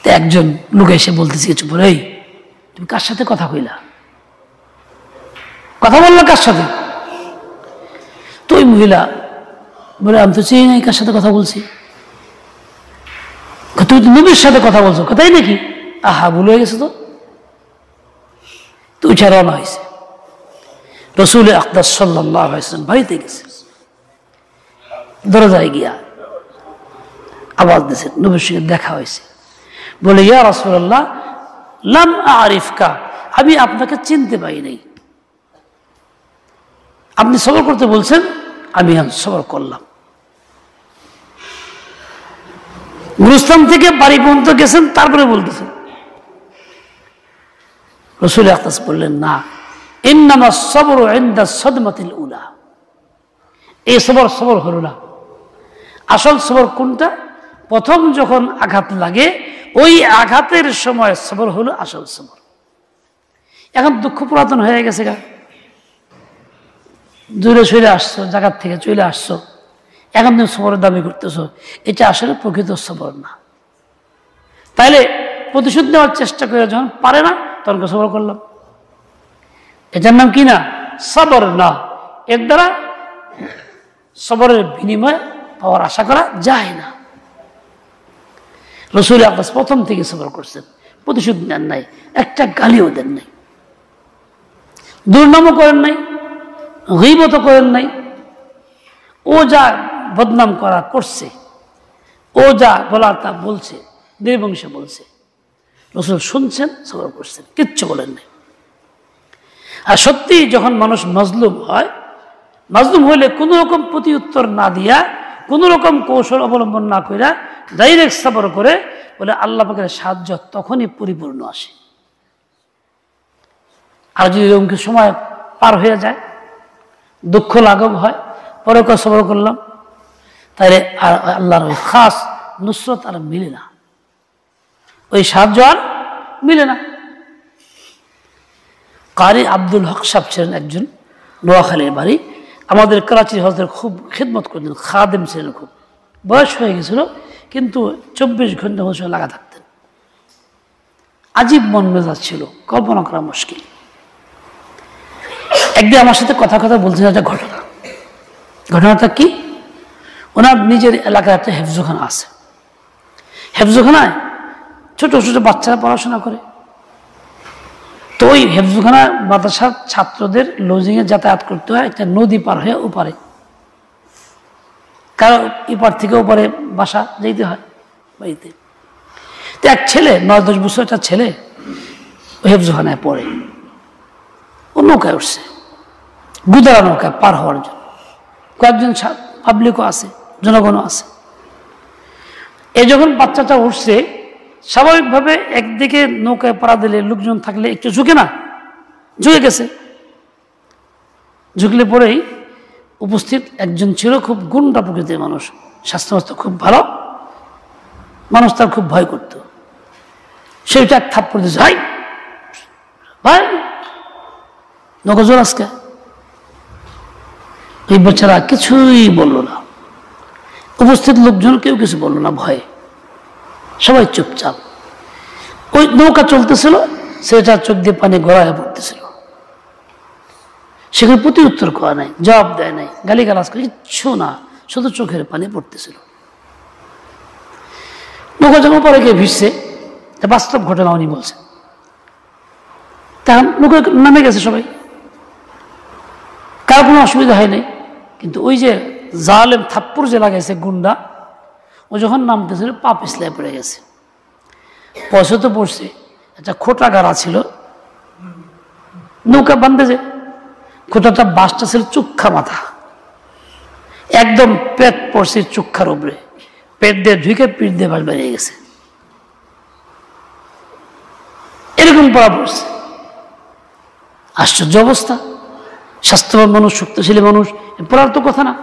Speaker 1: তো একজন লোক এসে বলতেছে কিছু বলে, এই তুমি কার সাথে কথা কইলা, কথা বললা কার সাথে? তো ওই মহিলা বলে, আমি তো চিনি নাই কার সাথে কথা বলছি। তুমি তো নবীর সাথে কথা বলছো, তাই নাকি? আহা, ভুল হয়ে গেছে। তো ওইটা রওনা হয়েছে। রাসূল আকরাম সাল্লাল্লাহু আলাইহি ওয়াসাল্লাম বাড়িতে গেছে, দরজায় গিয়া আওয়াজ দিয়েছে, নবীর সঙ্গে দেখা হয়েছে। বলে, ইয়া রাসূলুল্লাহ লাম আরিফকা, আমি আপনাকে চিনতে পাই নাই। আপনি সবর করতে বলছেন, আমি সবর করলাম। গুরুস্থান থেকে বাড়ি পর্যন্ত গেছেন, তারপরে বলতেছেন। রাসূল আকরাম বললেন, না, ইন্নামা সবরু ইনদা সাদমাতিল উলা, এই সবর হলো না। আসল সবর কোনটা? প্রথম যখন আঘাত লাগে ওই আঘাতের সময় সবর হলো আসল সবর। এখন দুঃখ পুরাতন হয়ে গেছে গা, দূরে চলে আসছো, জায়গার থেকে চলে আসছো, এখন তুমি সবরের দাবি করতেছো, এটা আসলে প্রকৃত সবর না। তাইলে প্রতিশোধ নেওয়ার চেষ্টা করে যখন পারে না তখন সবর করলাম, এটার নাম কি না? সবর না। এর দ্বারা সবরের বিনিময় পাওয়ার আশা করা যায় না। রাসূল আকরাম প্রথম থেকে সবর করছেন, প্রতিশোধ নেন নাই, একটা গালিও দেন নাই, দুর্নামও করেন নাই, গীবতও করেন নাই। ও যা বদনাম করা করছে, ও যা বলার তা বলছে, নির্বংশে বলছে, রাসূল শুনছেন, সবর করছেন, কিচ্ছু বলেন নাই। আর সত্যি যখন মানুষ মাজলুম হয়, মাজলুম হইলে কোনো রকম প্রতি উত্তর না দিয়া, কোনো রকম কৌশল অবলম্বন না কইরা ডাইরেক্ট সবর করে, বলে আল্লাহ পাকের সাহায্য তখনই পরিপূর্ণ আসে। আর যদি এরকম কিছু সময় পার হয়ে যায়, দুঃখ লাঘব হয়, পরে সবর করলাম, তাহলে আর আল্লাহর ওই খাস নুসরত আর মিলে না, ওই সাহায্য আর মিলে না। কারি আব্দুল হক সাহেব ছিলেন একজন, নোয়াখালীর বাড়ি, আমাদের করাচির হজরতের খুব খিদমত করতেন, খাদেম ছিলেন, খুব বয়স হয়ে গেছিল, কিন্তু 24 ঘন্টা বসে লাগা থাকতেন। আজীব মন মেজাজ ছিল, কল্পনা করা মুশকিল। একদিন আমার সাথে কথা বলছেন একটা ঘটনাটা কি, ওনার নিজের এলাকায় একটা হেফজখানা আছে। হেফজখানায় ছোট ছোট বাচ্চারা পড়াশোনা করে। তো ওই হেফজখানা মাদ্রাসার ছাত্রদের লজিংয়ে যাতায়াত করতে হয় একটা নদী পার হয়ে ওপারে, কারণ এপার থেকে ওপারে বাসা যেতে হয় বাড়িতে। তো এক ছেলে, 9-10 বছর একটা ছেলে ওই হেফজখানায় পড়ে, ও নৌকায় উঠছে, গুদারা নৌকায় পার হওয়ার জন্য। কয়েকজন পাবলিকও আছে, জনগণও আছে। এই যখন বাচ্চাটা উঠছে, স্বাভাবিকভাবে একদিকে নৌকায় পাড়া দিলে লোকজন থাকলে একটু ঝুঁকে না, ঝুঁকে গেছে। ঝুঁকলে পরেই উপস্থিত একজন ছিল খুব গুন্ডা প্রকৃতির মানুষ, স্বাস্থ্য খুব ভালো মানুষ, তার খুব ভয় করত। সেটা এক থাপ্পড় দিয়েছে, ভাই ভাই নৌকা জোর আজকে। এই বাচ্চারা কিছুই বলল না, উপস্থিত লোকজন কেউ কিছু বলল না, ভয়ে সবাই চুপচাপ। ওই নৌকা চলতেছিল, সেটা চোখ দিয়ে পানি গড়ায় পড়তেছিল, সেখানে প্রতি উত্তর করা নাই, জবাব দেয় নাই, গালিগালাজ করে কিচ্ছু না, শুধু চোখের পানি পড়তেছিল। নৌকা যখন পরে গিয়ে ভিড়ছে, বাস্তব ঘটনা উনি বলছেন। তখন নৌকা নামে গেছে সবাই, কার কোনো অসুবিধা হয় নাই। কিন্তু ওই যে জালেম থাপ্পড় যে লাগাইছে গুন্ডা, ও যখন নামতেছিল পা পিছলায় পড়ে গেছে। পয়সা তো পড়ছে, একটা খোটা গাড়া ছিল, নৌকা বান্ধে যে খোটাটা বাসটা ছিল চুক্ষা মাথা, একদম পেট পড়ছে চুক্ষার উপরে, পেট দিয়ে ঢুকে পিঠ দিয়ে বাস বেরিয়ে গেছে, এরকম পড়া পড়ছে। আশ্চর্য অবস্থা। স্বাস্থ্যবান মানুষ, শক্তিশালী মানুষ, পড়ার তো কথা না।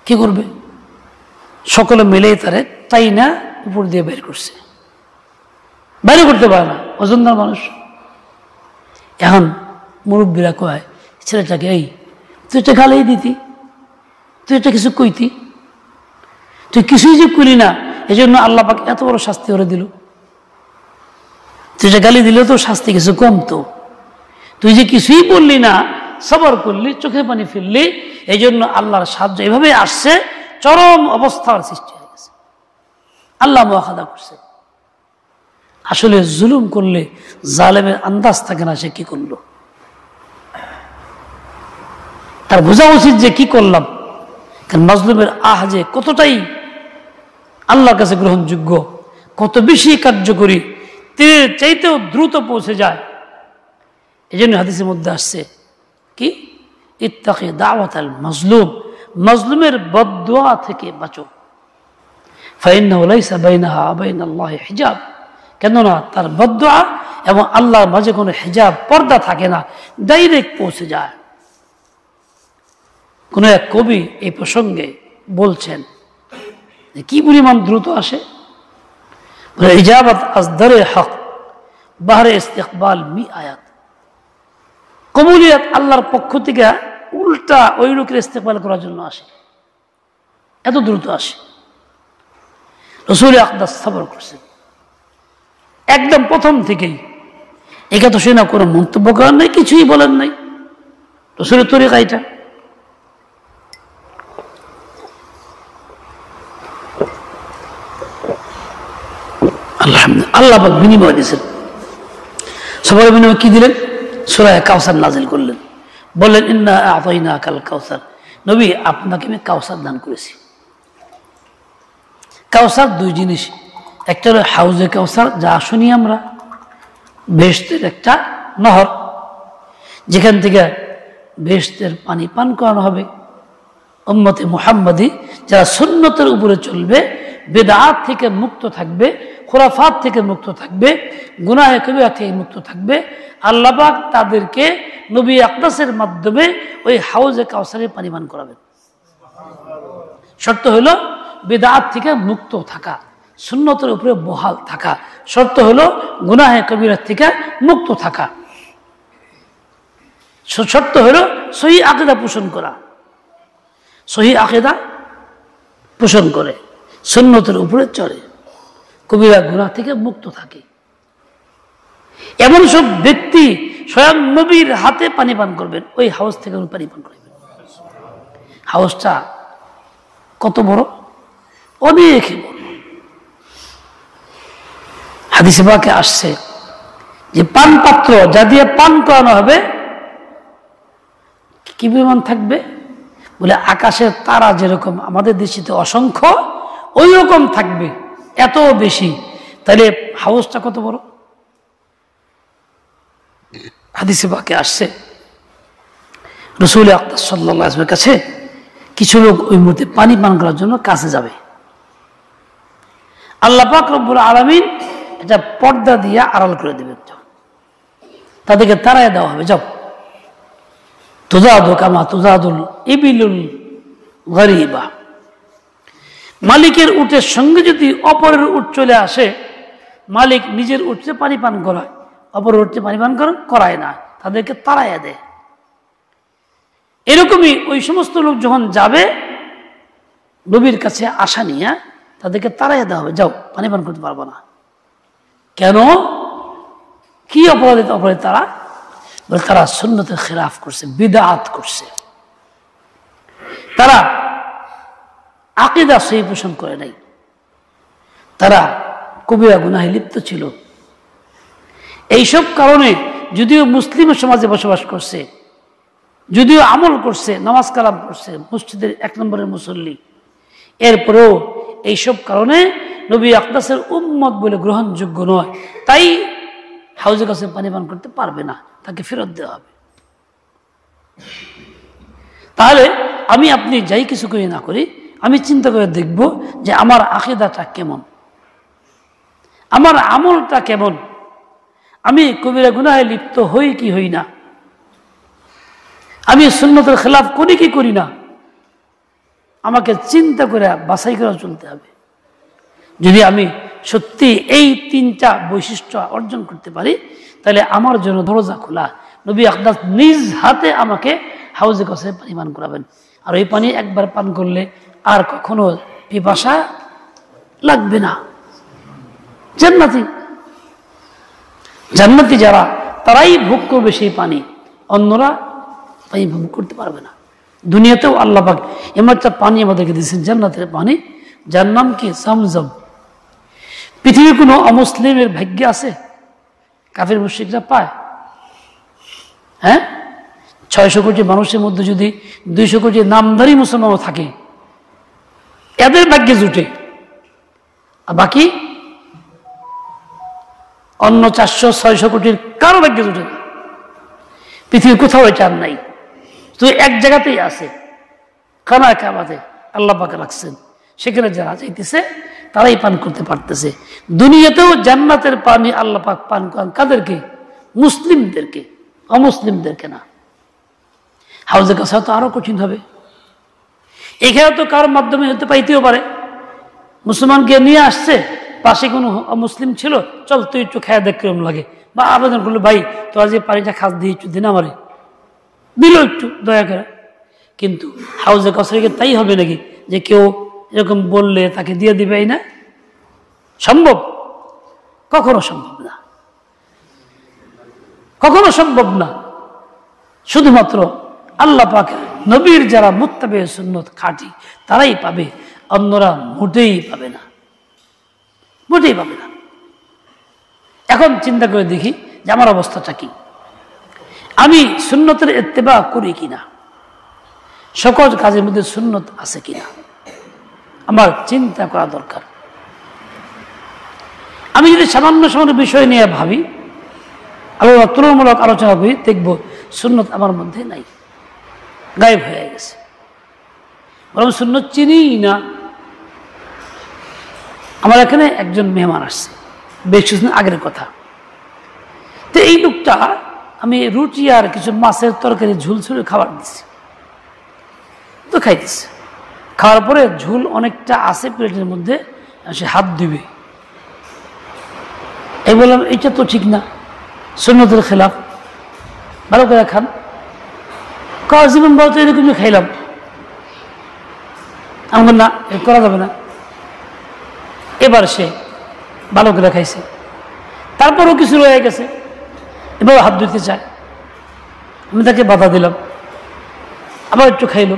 Speaker 1: কি করবে? সকলে মিলেই তারে তাই না উপর দিয়ে বের করছে, বাইরে করতে পারে না, ওজনদার মানুষ। এখন মুরব্বীরা কয় ছেলেটাকে, এই তুই এটা গালেই দিতি, তুই এটা কিছু কইতি, তুই কিছুই যে করি না, এই জন্য আল্লাহ পাক এত বড় শাস্তি করে দিল। তুই যে গালি দিলেও তো শাস্তি কিছু কমতো, তুই যে কিছুই বললি না, সবর করলি, চোখে পানি ফেললি, এই জন্য আল্লাহর সাহায্য এভাবে আসছে, চরম অবস্থার সৃষ্টি হয়ে গেছে। আল্লাহ মুআখাযা করছে। আসলে জুলুম করলে জালেমের আন্দাজ থাকে না সে কি করলো। তার বোঝা উচিত যে কি করলাম, কারণ মাজলুমের আহ যে কতটাই আল্লাহর কাছে গ্রহণযোগ্য, কত বেশি কার্যকরী, তীরের চাইতেও দ্রুত পৌঁছে যায়। এই জন্য হাদিসের মধ্যে আসছে কি, ইত্তাকি দাওয়াতাল মাজলুম, মাজলুমের বদদুয়া থেকে বাঁচো। ফাইন্নাহু লাইসা বাইনাহা ওয়া বাইনাল্লাহি হিজাব, কেননা তার বদদুয়া এবং আল্লাহর মাঝে কোনো হিজাব, পর্দা থাকে না, ডাইরেক্ট পৌঁছে যায়। কোন এক কবি এই প্রসঙ্গে বলছেন কি পরিমাণ দ্রুত আসে। ইজাবাত আসদারে হক বাহরে ইস্তিকবাল মি আয়াত, কবুলিয়াত আল্লাহর পক্ষ থেকে উল্টা ওই লোকের ইস্তেকবাল করার জন্য আসে, এত দ্রুত আসে। রাসূল আকদাস সবর করছেন একদম প্রথম থেকেই। একা তো সে না কোনো মন্তব্য করার নাই, কিছুই বলেন নাই, রাসূলের তরিকা এটা। আলহামদুলিল্লাহ, আল্লাহ পাক বিনিময় দিয়েছেন। সবার বিনিময় কি দিলেন? সূরা কাউসার নাজিল করলেন, বললেন ইন্না আ'তাইনাকাল কাউসার, নবী আপনাকে আমি কাউসার দান করেছি। কাউসার দুই জিনিস, একটা হলো হাউজে কাউসার, যা শুনি আমরা, বেহেশতের একটা নহর, যেখান থেকে বেহেশতের পানি পান করানো হবে উম্মতে মুহাম্মাদি, যারা সুন্নতের উপরে চলবে, বিদআত থেকে মুক্ত থাকবে, খুরাফাত থেকে মুক্ত থাকবে, গুনাহে কবিরা থেকে মুক্ত থাকবে। আল্লাহ পাক তাদেরকে নবী আকদাসের মাধ্যমে ওই হাউজে কাউসারে পানি পান করাবেন। শর্ত হলো বিদআত থেকে মুক্ত থাকা, সুন্নতের উপরে বহাল থাকা, শর্ত হলো গুনাহে কবিরা থেকে মুক্ত থাকা, শর্ত হলো সহি আকীদা পোষণ করা। সহি আকীদা পোষণ করে, সুন্নতের উপরে চলে, কবিরা গুনাহ থেকে মুক্ত থাকে। এমন সব ব্যক্তি স্বয়ং নবীর হাতে পানি পান করবেন, ওই হাউস থেকে পানি পান করবেন। হাউসটা কত বড়, অনেক বড়। হাদিসে পাকে আসছে যে পান পাত্র যা দিয়ে পান করানো হবে কি পরিমাণ থাকবে, বলে আকাশের তারা যেরকম আমাদের দেশে অসংখ্য, ওই রকম থাকবে, এত বেশি। তাহলে হাউসটা কত বড়। হাদিসে পাকে আসছে রাসূল আকরাম সাল্লাল্লাহু আলাইহি ওয়াসাল্লামের কাছে কিছু লোক ওই মুহূর্তে পানি পান করার জন্য কাছে যাবে। আল্লাহ পাক রব্বুল আলামিন এটা পর্দা দিয়ে আড়াল করে দেবেন, তাদেরকে তাড়ায় দেওয়া হবে, যাও তুজাদু কামা তুজাদুল ইবিলুল গরিবা। মালিকের উটের সঙ্গে যদি অপরের উট চলে আসে, মালিক নিজের উটে পানি পান করায়, অপরের উটে পানি পান করায় না, তাদেরকে তাড়াইয়া দেয়। এরকমই ওই সমস্ত লোক যখন যাবে নবীর কাছে আশা নিয়ে, তাদেরকে তাড়াইয়া দেওয়া হবে, যাও পানি পান করতে পারবো না। কেন? কি অপরাধে তারা? বলে তারা সুন্নতের খেলাফ করছে, বিদআত করছে, তারা আকীদা সহি পোষণ করে নাই, তারা কবিরা গুনাহে লিপ্ত ছিল। এইসব কারণে যদিও মুসলিম সমাজে বসবাস করছে, যদিও আমল করছে, নামাজ কালাম করছে, মসজিদের 1 নম্বরের মুসল্লি, এরপরেও এইসব কারণে নবী আকদাসের উম্মত বলে গ্রহণযোগ্য নয়, তাই হাউজে কাছে পানি পান করতে পারবে না, তাকে ফেরত দেওয়া হবে। তাহলে আমি আপনি যাই কিছু করি না করি, আমি চিন্তা করে দেখব যে আমার আকীদাটা কেমন, আমার আমলটা কেমন, আমি কবিরা গুনাহে লিপ্ত হই কি হই না, আমি সুন্নতের খেলাফ করি কি করি না। আমাকে চিন্তা করে বাছাই করে চলতে হবে। যদি আমি সত্যি এই 3টা বৈশিষ্ট্য অর্জন করতে পারি, তাহলে আমার জন্য দরজা খোলা। নবী আকদাস নিজ হাতে আমাকে হাউজে কাউসারে পানি পান করাবেন, আর ওই পানি একবার পান করলে আর কখনো পিপাসা লাগবে না। জান্নাতি জান্নাতি যারা, তারাই ভোগ করবে সেই পানি, অন্যরা পানি ভোগ করতে পারবে না। দুনিয়াতেও আল্লাহ পাক এমন একটা পানি আমাদেরকে দিয়েছেন, জান্নাতের পানি, যার নাম কি জামজাম। পৃথিবীর কোনো অমুসলিমের ভাগ্যে আছে কাফির মুশরিকরা পায়? হ্যাঁ, 600 কোটি মানুষের মধ্যে যদি 200 কোটি নামধারী মুসলমানও থাকে, এদের ভাগ্যে জুটে, আর বাকি অন্য 400-600 কোটির কারো ভাগ্যে জুটে না। পৃথিবীর কোথাও এটা আর নাই, তো এক জায়গাতেই আছে, খানা কাবাতে আল্লাহ পাক রাখছেন, সেখানে যারা চাইতেছে তারাই পান করতে পারতেছে। দুনিয়াতেও জান্নাতের পানি আল্লাহ পাক পান করান কাদেরকে? মুসলিমদেরকে, অমুসলিমদেরকে না। হাউজে কাউসার তো আরো কঠিন হবে। এখানে তো কারোর মাধ্যমে হতে পাইতেও পারে, মুসলমানকে নিয়ে আসছে, পাশে কোনো মুসলিম ছিল, চল তুই একটু খেয়া দেখ কিরম লাগে, বা আবেদন করলো, ভাই তো আজ পানিটা খাস দিয়ে একটু দিন আমারে, দিল একটু দয়া করে। কিন্তু হাউজে কাউসারকে তাই হবে নাকি যে কেউ এরকম বললে তাকে দিয়ে দিবে? না, সম্ভব? কখনো সম্ভব না, কখনো সম্ভব না। শুধুমাত্র আল্লাহ পাক নবীর যারা মুত্তাবে সুন্নত খাঁটি, তারাই পাবে, অন্যরা মোটেই পাবে না, মোটেই পাবে না। এখন চিন্তা করে দেখি যে আমার অবস্থাটা কি, আমি সুন্নতের ইত্তেবা করি কিনা, সকল কাজের মধ্যে সুন্নত আছে কিনা, আমার চিন্তা করা দরকার। আমি যদি সামান্য সামান্য বিষয় নিয়ে ভাবি, আল্লাহ তুলনামূলক আলোচনা করি, দেখব সুন্নত আমার মধ্যে নাই, গায়েব হয়ে গেছে, বরং সুন্নত চিনিই না। আমার এখানে একজন মেহমান আসছে, বেশ কিছুদিন আগের কথা। তো এই লোকটা, আমি রুটি আর কিছু মাছের তরকারি ঝুল ছুলে খাবার দিচ্ছি, তো খাইতেছে। খাওয়ার পরে ঝুল অনেকটা আছে প্লেটের মধ্যে, সে হাত দিবে। এই বললাম, এটা তো ঠিক না, সুন্নতের খেলাফ, ভালো করে খান। কাজ জীবন বলতে এরকম খাইলাম, আমার না, করা যাবে না। এবার সে ভালো করে খাইছে, তারপরও কিছু রয়ে গেছে, এবার হাত ধুতে চায়, আমি তাকে বাধা দিলাম, আবার একটু খাইল।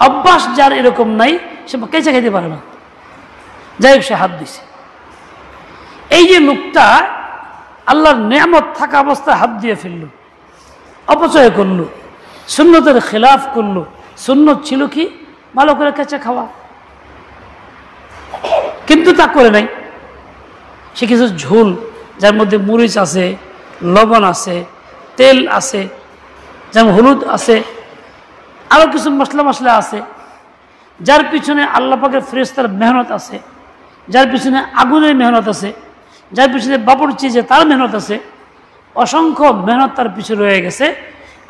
Speaker 1: অভ্যাস যার এরকম নাই, সে কেঁচে খাইতে পারে না, যাই হোক সে হাত দিছে। এই যে লোকটা আল্লাহর নেয়ামত থাকা অবস্থায় হাত দিয়ে ফেললো, অপচয় করলো, সুন্নতের খেলাফ করলো। সুন্নত ছিল কি? ভালো করে কেঁচে খাওয়া, কিন্তু তা করে নাই। সে কিছু ঝোল, যার মধ্যে মরিচ আছে, লবণ আছে, তেল আছে, যেমন হলুদ আছে, আরো কিছু মশলা মশলা আছে, যার পিছনে আল্লাহ পাকের ফেরেশতার মেহনত আছে, যার পিছনে আগুনের মেহনত আছে, যার পিছনে বাবর চিজে তার মেহনত আছে, অসংখ্য মেহনত তার পিছনে রয়ে গেছে।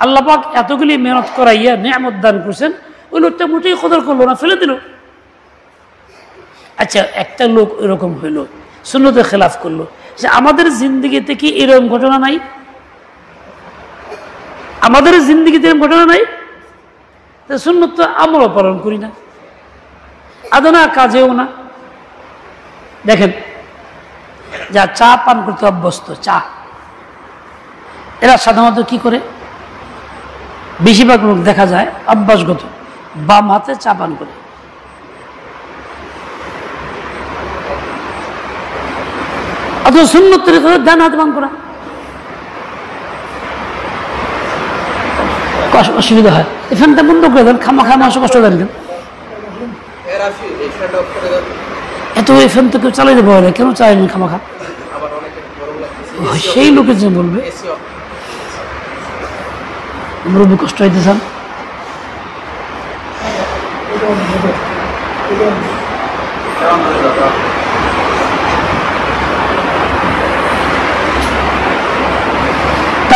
Speaker 1: আল্লাহ পাক এতগুলি মেহনত করাইয়া নিয়ামত দান করছেন, ওই লোকটা মোটেই কদর করলো না, ফেলে দিল। আচ্ছা, একটা লোক এরকম হইলো, সুন্নতের খেলাফ করলো, যে আমাদের জিন্দগিতে কি এরকম ঘটনা নাই? আমাদের জিন্দগিতে এরকম ঘটনা নাই? সুন্নত তো আমরাও পালন করি না, আদনা কাজেও না। দেখেন, যা চা পান করতে অভ্যস্ত, চা, এরা সাধারণত কি করে? বেশিরভাগ লোক দেখা যায় অভ্যাসগত বাম হাতে চা পান করে। অথচ সুন্নত তরিকা ডান হাতে পান করা অসুবিধা হয়। এই ফ্যানটা বন্ধ করে দেন, খামাখা মাংস কষ্ট দেন কেন? এত এই ফ্যান তো কেউ চালাই দেবো, কেন চালাইনি খামাখা? সেই লোকের যে বলবে মুরব্বী কষ্ট হইতেছেন,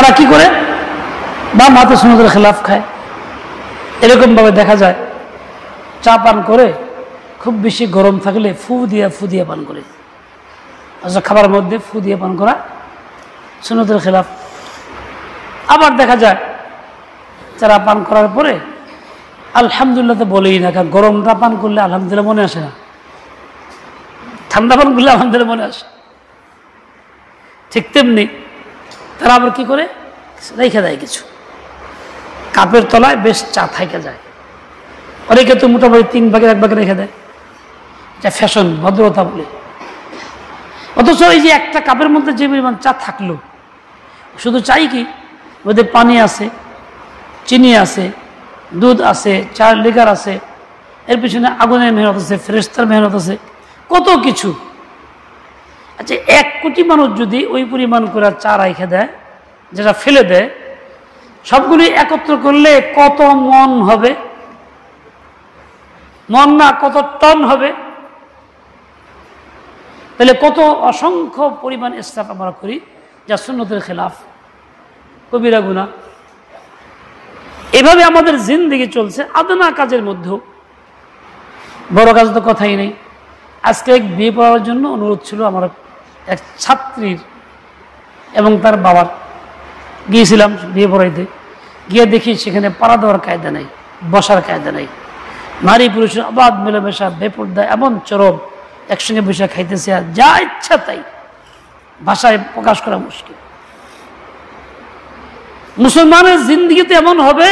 Speaker 1: তারা কি করে? বাম হাতে সুন্নতের খেলাফ খায়। এরকমভাবে দেখা যায় চা পান করে খুব বেশি গরম থাকলে ফু দিয়ে পান করে। আচ্ছা, খাবার মধ্যে ফু দিয়ে পান করা সুন্নতের খেলাফ। আবার দেখা যায় যারা পান করার পরে আলহামদুলিল্লাহ তো বলেই না, কারণ গরমটা পান করলে আলহামদুলিল্লাহ মনে আসে না, ঠান্ডা পান করলে আলহামদুলিল্লাহ মনে আসে। ঠিক তেমনি তারা আবার কি করে? রেখে দেয় কিছু কাপের তলায়, বেশ চা থাইকে যায়। অনেকে তো মোটামুটি 3 ভাগের 1 ভাগে রেখে দেয়, এটা ফ্যাশন, ভদ্রতা বলে। অথচ এই যে একটা কাপের মধ্যে যে পরিমাণ চা থাকলো, শুধু চাই কি ওদের পানি আছে, চিনি আছে, দুধ আছে, চার লিগার আছে, এর পিছনে আগুনের মেহনত আছে, ফেরেশতার মেহনত আছে, কত কিছু। আচ্ছা, 1 কোটি মানুষ যদি ওই পরিমাণ করে চা রাইখে দেয়, যেটা ফেলে দেয়, সবগুলি একত্র করলে কত মন হবে? মন না, কত টন হবে? তাহলে কত অসংখ্য পরিমাণ ইসরাফ আমরা করি, যা সুন্নতের খেলাফ, কবিরা গুনাহ। এভাবে আমাদের জিন্দেগি চলছে। আদনা কাজের মধ্যেও বড় কাজ তো কথাই নেই। আজকে এক বিয়ে পড়ার জন্য অনুরোধ ছিল আমার এক ছাত্রীর এবং তার বাবার। গিয়েছিলাম বিয়ে পড়াইতে, গিয়ে দেখি সেখানে পাড়া দেওয়ার কায়দা নেই, বসার কায়দা নেই। নারী পুরুষের অবাধ মেলামেশা, বেপর্দা, এমন চরম, একসঙ্গে বসে খাইতেছে, আর যা ইচ্ছা তাই, ভাষায় প্রকাশ করা মুশকিল। মুসলমানের জিন্দিগিতে এমন হবে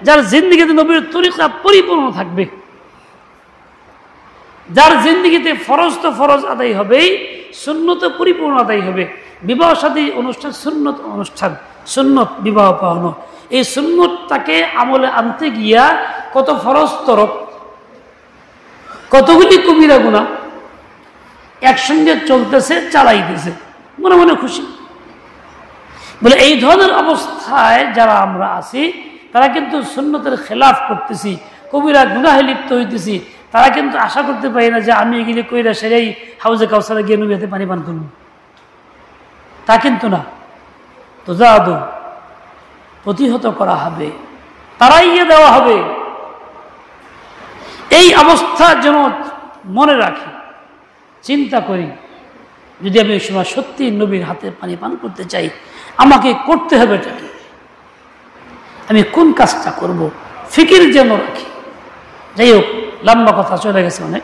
Speaker 1: যার জিন্দিগিতে নবীর তরিকা পরিপূর্ণ থাকবে, যার জিন্দিগিতে ফরজ তো ফরজ আদায় হবেই, সুন্নত পরিপূর্ণ আদায় হবে। বিবাহ শাদী অনুষ্ঠান সুন্নত অনুষ্ঠান, সুন্নত বিবাহ পাওয়ানো, এই সুন্নতটাকে আমলে আনতে গিয়া কত ফরজ তরক, কতগুলি কবিরা গুনাহ একসঙ্গে চলতেছে, চালাইতেছে, মনে মনে খুশি। বলে এই ধরনের অবস্থায় যারা আমরা আছি, তারা কিন্তু সুন্নতের খেলাফ করতেছি, কবিরা গুনাহে লিপ্ত হইতেছি। তারা কিন্তু আশা করতে পারি না যে আমি এগুলি কইরা সেরাই হাউজে কাউসারে গিয়ে নবীতে পানি পান করব, তা কিন্তু না। তো জাদু প্রতিহত করা হবে, তারাইয়ে দেওয়া হবে। এই অবস্থা যেন মনে রাখি, চিন্তা করি, যদি আমি ওই সময় সত্যি নবীর হাতে পানি পান করতে চাই, আমাকে করতে হবে এটা কি, আমি কোন কাজটা করব, ফিকির যেন রাখি। যাই হোক, লম্বা কথা চলে গেছে অনেক।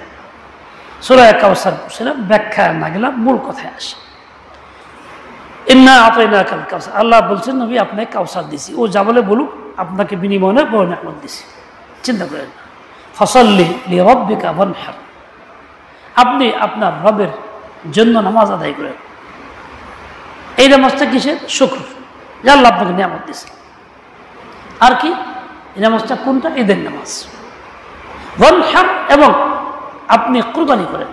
Speaker 1: সূরা কাউসার পড়ছিলাম, ব্যাখ্যা না গেলাম, মূল কথায় আসি। ইন্না আতাইনাকাল কাউসার, আল্লাহ বলছেন নবী আপনাকে কাউসার দিছি। ও যা বলে বলুক, আপনাকে বিনিময়ে বড় নিয়ামত দিছি, চিন্তা করেন। ফসল্লি লিরাব্বিকা ওয়ানহার, আপনি আপনার রবের জন্য নামাজ আদায় করেন। এই নামাজটা কিসের? শুকর, যে আল্লাহ আপনাকে নিয়ামত দিছে। আর কি এই নামাজটা? কোনটা? ঈদের নামাজ। ওয়ানহার, এবং আপনি কুরবানি করেন।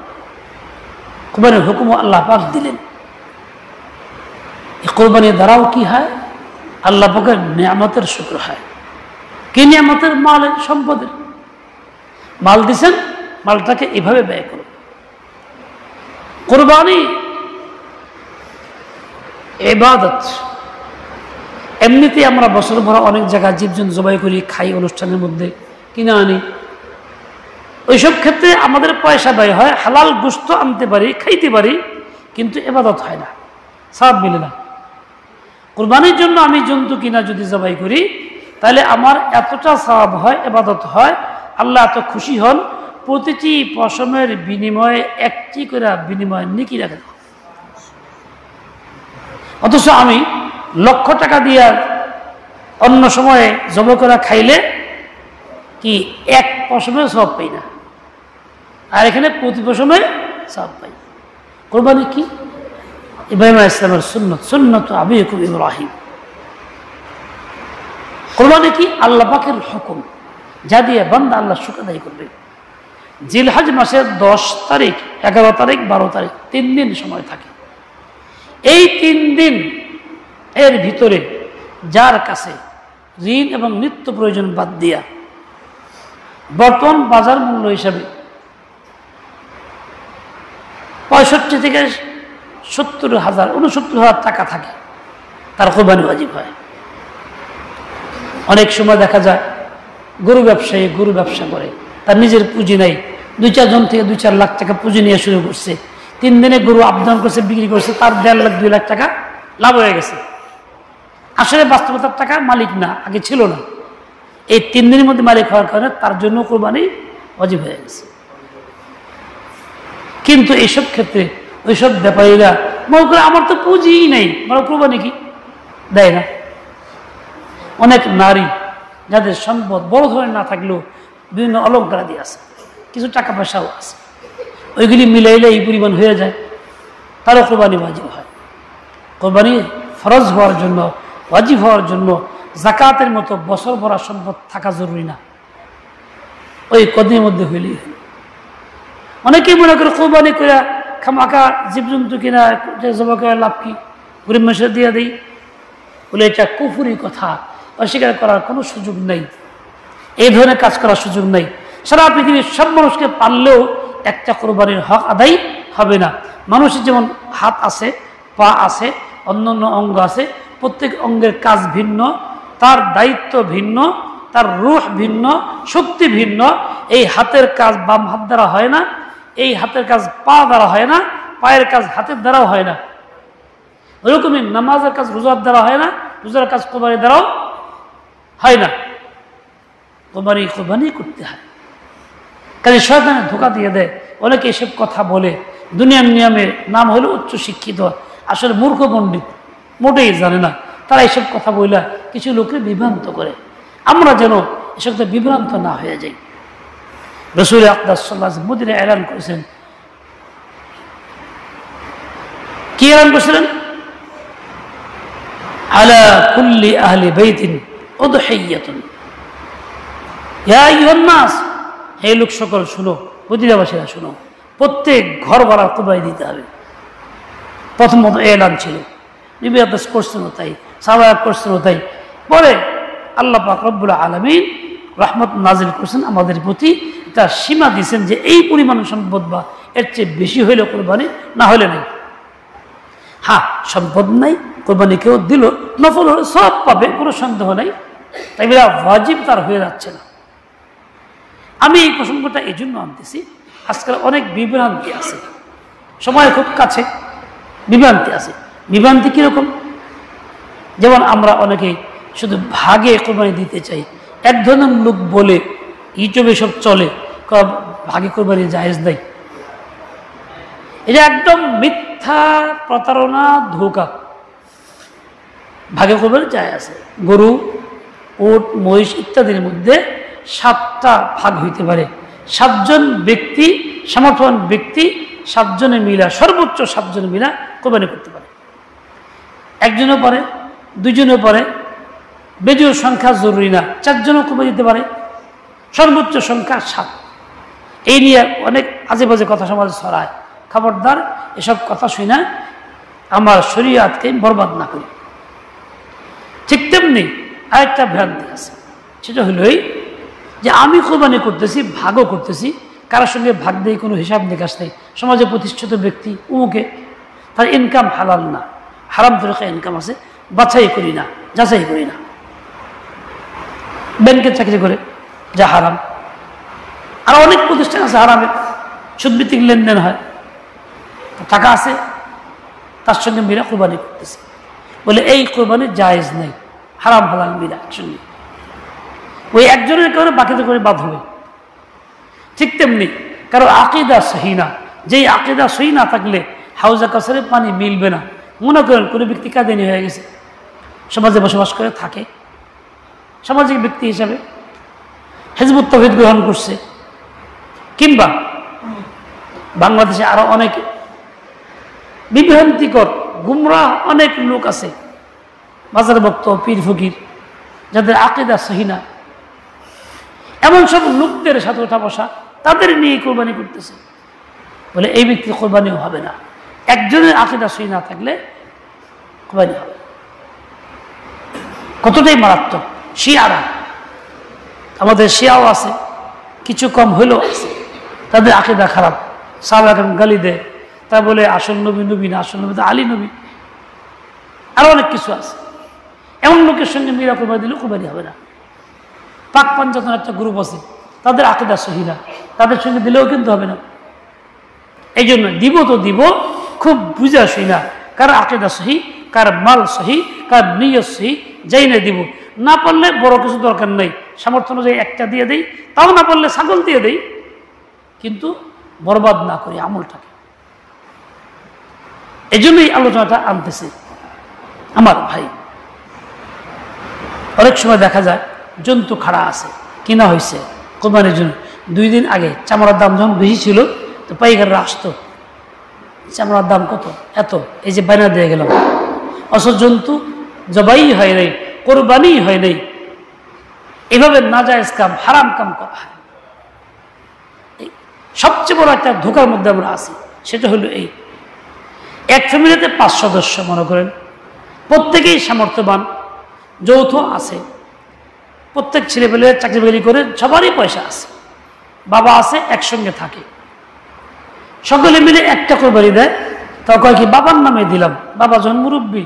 Speaker 1: কুরবানির হুকুম আল্লাহ পাক দিলেন। এই কুরবানির দ্বারাও কি হয়? আল্লাহ পাকের নিয়ামতের শুকর হয়। কি নিয়ামতের? মালের, সম্পদের। মাল দিছেন, মালটাকে এভাবে ব্যয় করুন। কুরবানি ইবাদত। এমনিতে আমরা বছর ভরা অনেক জায়গায় জীবজন্তু জবাই করি, খাই, অনুষ্ঠানের মধ্যে কিনে আনি। ওইসব ক্ষেত্রে আমাদের পয়সা ব্যয় হয়, হালাল গোশত আনতে পারি, খাইতে পারি, কিন্তু ইবাদত হয় না, সওয়াব মিলে না। কুরবানির জন্য আমি জন্তু কিনা যদি জবাই করি, তাহলে আমার এতটা সওয়াব হয়, ইবাদত হয়, আল্লাহ এত খুশি হন, প্রতিটি পশমের বিনিময়ে একটি করে বিনিময় নেকি রাখেন। অথচ আমি লক্ষ টাকা দিয়ে অন্য সময়ে জবাই করা খাইলে কি এক পশমের সওয়াব পাই না, আর এখানে প্রতি পশমে সওয়াব পাই। কুরবানি কি? ইব্রাহিম আলাইহিস সালামের সুন্নত, সুন্নত আবিকুম ইব্রাহিম। কুরবানি কি? আল্লাহ পাকের হুকুম, যা দিয়ে বান্দা আল্লাহ শুকর আদায় করবে। জিলহজ মাসের 10 তারিখ, 11 তারিখ, 12 তারিখ, 3 দিন সময় থাকে। এই 3 দিন এর ভিতরে যার কাছে ঋণ এবং নিত্য প্রয়োজন বাদ দিয়া বর্তমান বাজার মূল্য হিসাবে 65 থেকে 70,000, 69,000 টাকা থাকে, তার কোরবানি ওয়াজিব হয়। অনেক সময় দেখা যায় গরু ব্যবসায়ী গরু ব্যবসা করে, তার নিজের পুঁজি নাই, 2-4 জন থেকে 2-4 লাখ টাকা পুঁজি নিয়ে শুরু করছে, 3 দিনে গরু আপদান করছে, বিক্রি করছে, তার 1.5 লাখ 2 লাখ টাকা লাভ হয়ে গেছে। আসলে বাস্তবতার টাকা মালিক না, আগে ছিল না। এই 3 দিনের মধ্যে মালিক হওয়ার কারণে তার জন্য কোরবানি ওয়াজিব হয়ে গেছে। কিন্তু এইসব ক্ষেত্রে ওইসব ব্যাপারীরা মনে করে আমার তো পুঁজিই নেই, বড় কোরবানি কি দেয় না। অনেক নারী যাদের সম্পদ বড় ধরনের না থাকলেও বিভিন্ন অলঙ্কার দিয়ে আছে, কিছু টাকা পয়সাও আছে, ওইগুলি মিলাইলে এই পরিমাণ হয়ে যায়, তারও কোরবানি ওয়াজিব হয়। কোরবানি ফরজ হওয়ার জন্য, ওয়াজিব হওয়ার জন্য যাকাতের মতো বছর ভরা সম্পদ থাকা জরুরি না, ওই কদিনের মধ্যে হইলেই হইল। অনেকেই মনে করে কোরবানি করে খামাখা জীবজন্তু কিনা জবা করে লাভ কি, গরিব মানুষের দিয়ে দিই, বলে এটা কুফুরি কথা, অস্বীকার করার কোনো সুযোগ নেই, এই ধরনের কাজ করার সুযোগ নেই। সারা পৃথিবীর সব মানুষকে পারলেও একটা কোরবানির হক আদায় হবে না। মানুষের যেমন হাত আছে, পা আছে, অন্যান্য অঙ্গ আছে, প্রত্যেক অঙ্গের কাজ ভিন্ন, তার দায়িত্ব ভিন্ন, তার রূহ ভিন্ন, শক্তি ভিন্ন। এই হাতের কাজ বাম হাত দ্বারা হয় না, এই হাতের কাজ পা দ্বারা হয় না, পায়ের কাজ হাতের দ্বারাও হয় না। ওইরকমই নামাজের কাজ রোজার দ্বারা হয় না, রোজার কাজ কোরবানির দ্বারাও হয় না। কোরবানি করতে হয়। কাজে শয়তানে ধোঁকা দিয়ে দেয়। অনেকে এসব কথা বলে, দুনিয়ার নিয়মে নাম হলো উচ্চ শিক্ষিত, আসলে মূর্খ পণ্ডিত, মোটেই জানে না। তারা এসব কথা বলে কিছু লোকের বিভ্রান্ত করে। আমরা যেন এসব বিভ্রান্ত না হয়ে যাই। রাসূল আকরাম সাল্লাল্লাহু আলাইহি ওয়াসাল্লাম মদিনায় এলান করেছেন, কি এলান করেছিলেন? আলা কুল্লি আহলি বাইতিন উদহিয়াতুন, ইয়া আইয়ুহান নাস, হে লোক সকল শুনো, মদিনাবাসীরা শুনো, প্রত্যেক ঘর ভাড়া কোরবানি দিতে হবে। প্রথমত এলান ছিল, নবী আদেশ করছেন তাই, সাহাবা করছেন তাই। পরে আল্লাহ পাক রব্বুল আলামিন রহমত নাজিল করছেন আমাদের প্রতি, তার সীমা দিয়েছেন যে এই পরিমাণ সম্পদ বা এর চেয়ে বেশি হইলে কোরবানি, না হলে নাই। হ্যাঁ, সম্পদ নাই, কোরবানি কেউ দিল, নফল হলে সব পাবে, কোনো সন্দেহ নাই, তাই বলে ওয়াজিব তার হয়ে যাচ্ছে না। আমি এই প্রসঙ্গটা এই জন্য আনতেছি, আজকাল অনেক বিভ্রান্তি আছে, সময় খুব কাছে, বিভ্রান্তি আছে। বিভ্রান্তি কিরকম? যেমন আমরা অনেকেই শুধু ভাগে কোরবানি দিতে চাই। এক ধরনের লোক বলে, ইউটিউবে সব চলে, ভাগে কোরবানি জায়েজ নাই। এটা একদম মিথ্যা, প্রতারণা, ধোঁকা। ভাগে কোরবানি জায়েজ আছে। গরু, উট, মহিষ ইত্যাদির মধ্যে 7টা ভাগ হইতে পারে। 7 জন ব্যক্তি, সামর্থ্যবান ব্যক্তি 7 জনে মিলা, সর্বোচ্চ 7 জন মিলা কোরবানি করতে পারে। একজনও পারে, 2 জনও পারে, বেজোর সংখ্যা জরুরি না, 4 জনও কোরবানি দিতে পারে, সর্বোচ্চ সংখ্যা 7। এই নিয়ে অনেক আজে বাজে কথা সমাজে ছড়ায়। খবরদার, এসব কথা শুই না আমার শরীয়তকে বরবাদ না করি। ঠিক তেমনি আরেকটা ভ্রান্তি আছে, সেটা হলোই যে আমি কোরবানি করতেছি, ভাগও করতেছি, কারোর সঙ্গে ভাগ দিয়ে কোনো হিসাব নিকাশ নেই। সমাজে প্রতিষ্ঠিত ব্যক্তি উমুকে, তার ইনকাম হালাল না, হারাম তরিকা ইনকাম আছে, বাছাই করি না, যাচাই করি না। ব্যাংকে চাকরি করে, যা হারাম। আর অনেক প্রতিষ্ঠান আছে হারামে, সুদভিত্তিক লেনদেন হয়, টাকা আছে, তার সঙ্গে মিলা কোরবানি করতেছে, বলে এই কোরবানি জায়েজ নেই, হারাম হালাল মিলা একসঙ্গে। ওই একজনের কারণে বাকিদের করে বাদ হবে। ঠিক তেমনি কারো আকিদা সহি না, যেই আকিদা সহি না থাকলে হাউজা কাছারে পানি মিলবে না। মনে করেন কোনো ব্যক্তি কাদিনী হয়ে গেছে, সমাজে বসবাস করে থাকে, সামাজিক ব্যক্তি হিসাবে হিজবুত তাওহীদ গ্রহণ করছে, কিংবা বাংলাদেশে আরো অনেক বিভ্রান্তিকর গুমরাহ অনেক লোক আছে, বাজার ভক্ত, পীর ফকির, যাদের আকিদা সহি না, এমন সব লোকদের সাথে ওঠা বসা, তাদের নিয়ে কোরবানি করতেছে, বলে এই ব্যক্তি কোরবানিও হবে না। একজনের আকিদা সহি না থাকলে কোরবানি হবে। কতটাই মারাত্মক! শিয়ারা, আমাদের শিয়াও আছে, কিছু কম হইলেও আছে, তাদের আকিদা খারাপ, সাহাবায়ে কেরাম গালি দেয়, তা বলে আসল নবী নবী না, আসল নবী তো আলী নবী, আরো অনেক কিছু আছে। এমন লোকের সঙ্গে মিলা কোরবানি দিলেও কোরবানি হবে না। পাক পাঞ্জাতন একটা গ্রুপ আছে, তাদের আকীদা সহি না, তাদের সঙ্গে দিলেও কিন্তু হবে না। এই জন্য দিব তো দিব, খুব বুঝা সহি না, কার আকীদা সহি, কার মাল সহি, কার নিয়ত সহি, যাই না দিব। না পারলে বড় কিছু দরকার নেই, সামর্থ্য অনুযায়ী একটা দিয়ে দেই, তাও না পারলে ছাগল দিয়ে দেই, কিন্তু বরবাদ না করি আমলটাকে। এই জন্যই আলোচনাটা আনতেছি। আমার ভাই, অনেক সময় দেখা যায় জন্তু খাড়া আছে, কিনা হয়েছে কোরবানির জন্য, 2 দিন আগে চামড়ার দাম যখন বেশি ছিল, তো পাইকাররা আসতো, চামড়ার দাম কত, এত, এই যে বাইনা দিয়ে গেলাম, অথচ জন্তু জবাই হয় নাই, কোরবানি হয় নাই। এভাবে নাজায়েজ কাম, হারাম কাম করা হয়। সবচেয়ে বড় একটা ধোঁকার মধ্যে আমরা আছি, সেটা হলো এই, এক ফ্যামিলিতে 5 সদস্য মনে করেন, প্রত্যেকেই সামর্থ্যবান, যৌথ আছে, প্রত্যেক ছেলেপেলে চাকরি বাকরি করে, সবারই পয়সা আছে, বাবা আছে, একসঙ্গে থাকে, সকলে মিলে একটা কোরবানি দেয়। তা কয় কি বাবার নামে দিলাম, বাবা যখন মুরব্বী।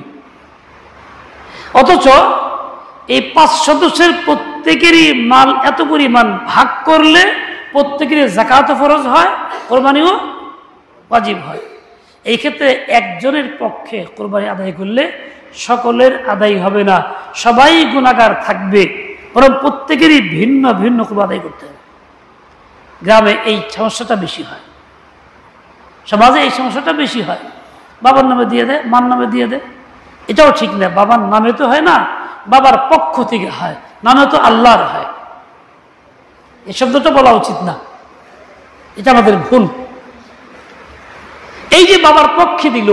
Speaker 1: অথচ এই 5 সদস্যের প্রত্যেকেরই মাল এত পরিমাণ ভাগ করলে প্রত্যেকেরই যাকাত ফরজ হয়, কোরবানিও ওয়াজিব হয়। এই ক্ষেত্রে একজনের পক্ষে কোরবানি আদায় করলে সকলের আদায় হবে না, সবাই গুনাহগার থাকবে, বরং প্রত্যেকেরই ভিন্ন ভিন্ন কোরবানি আদায় করতে হবে। গ্রামে এই সমস্যাটা বেশি হয়, সমাজে এই সমস্যাটা বেশি হয়। বাবার নামে দিয়ে দেয়, মার নামে দিয়ে দেয়, এটাও ঠিক না। বাবার নামে তো হয় না, বাবার পক্ষ থেকে হয়, নামে তো আল্লাহর হয়। এই শব্দটা বলা উচিত না, এটা আমাদের ভুল। এই যে বাবার পক্ষে দিল,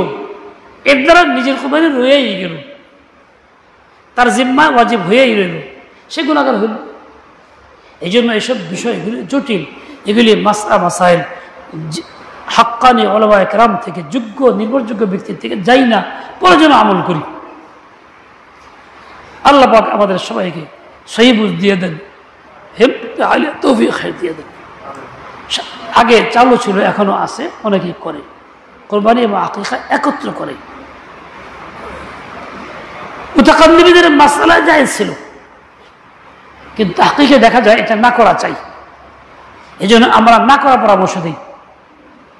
Speaker 1: এর দ্বারা নিজের কোরবানি রয়েই গেল, তার জিম্মা ওয়াজিব হয়েই রইল, সে গুনাহগার হইল। এই জন্য এসব বিষয়গুলি জটিল, এগুলি মাসআলা মাসাইল হাক্কানি উলামায়ে কেরাম থেকে, যোগ্য নির্ভরযোগ্য ব্যক্তির থেকে যাই না, পরে যেন আমল করি। আল্লাহ পাক আমাদের সবাইকে সহি বুঝ দিয়ে দেন, তৌফিক খায়ের দিয়ে দেন। আগে চালু ছিল, এখনো আছে, অনেকেই করে, কোরবানি এবং আকীকা একত্র করে। মুতাকাদ্দিমীদের মাসআলা জায়েজ ছিল, কিন্তু আকীকা দেখা যায় এটা না করা চাই। এই জন্য আমরা না করার পরামর্শ দিই।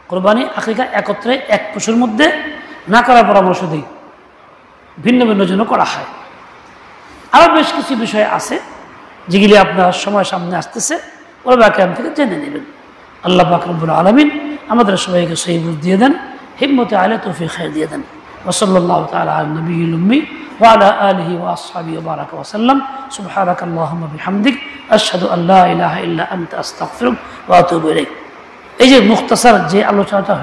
Speaker 1: কোরবানি আকীকা একত্রে এক পশুর মধ্যে না করার পরামর্শ দিই, ভিন্ন ভিন্ন জন্য করা হয়। আরও বেশ কিছু বিষয় আছে যেগুলি আপনার সময় সামনে আসতেছে, উলামায়ে কেরাম থেকে জেনে নেবেন। আল্লাহ পাক রব্বুল আলামিন আমাদের সবাইকে সহি বুঝ দিয়ে দেন, হিম্মতে আলে তৌফিক খায়ের দিয়ে দেন। ওয়া সাল্লাল্লাহু তাআলা আলা নবিয়্যিল উম্মি ওয়া আলা আলিহি ওয়া আসহাবিহি ওয়া বারাকা ওয়া সাল্লাম। সুবহানাকাল্লাহুম্মা বিহামদিক, আশহাদু আল্লা ইলাহা ইল্লা আনতা, আস্তাগফিরুকা ওয়া আতুবু ইলাইক। এই যে মুখতাসার যে আলোচনাটা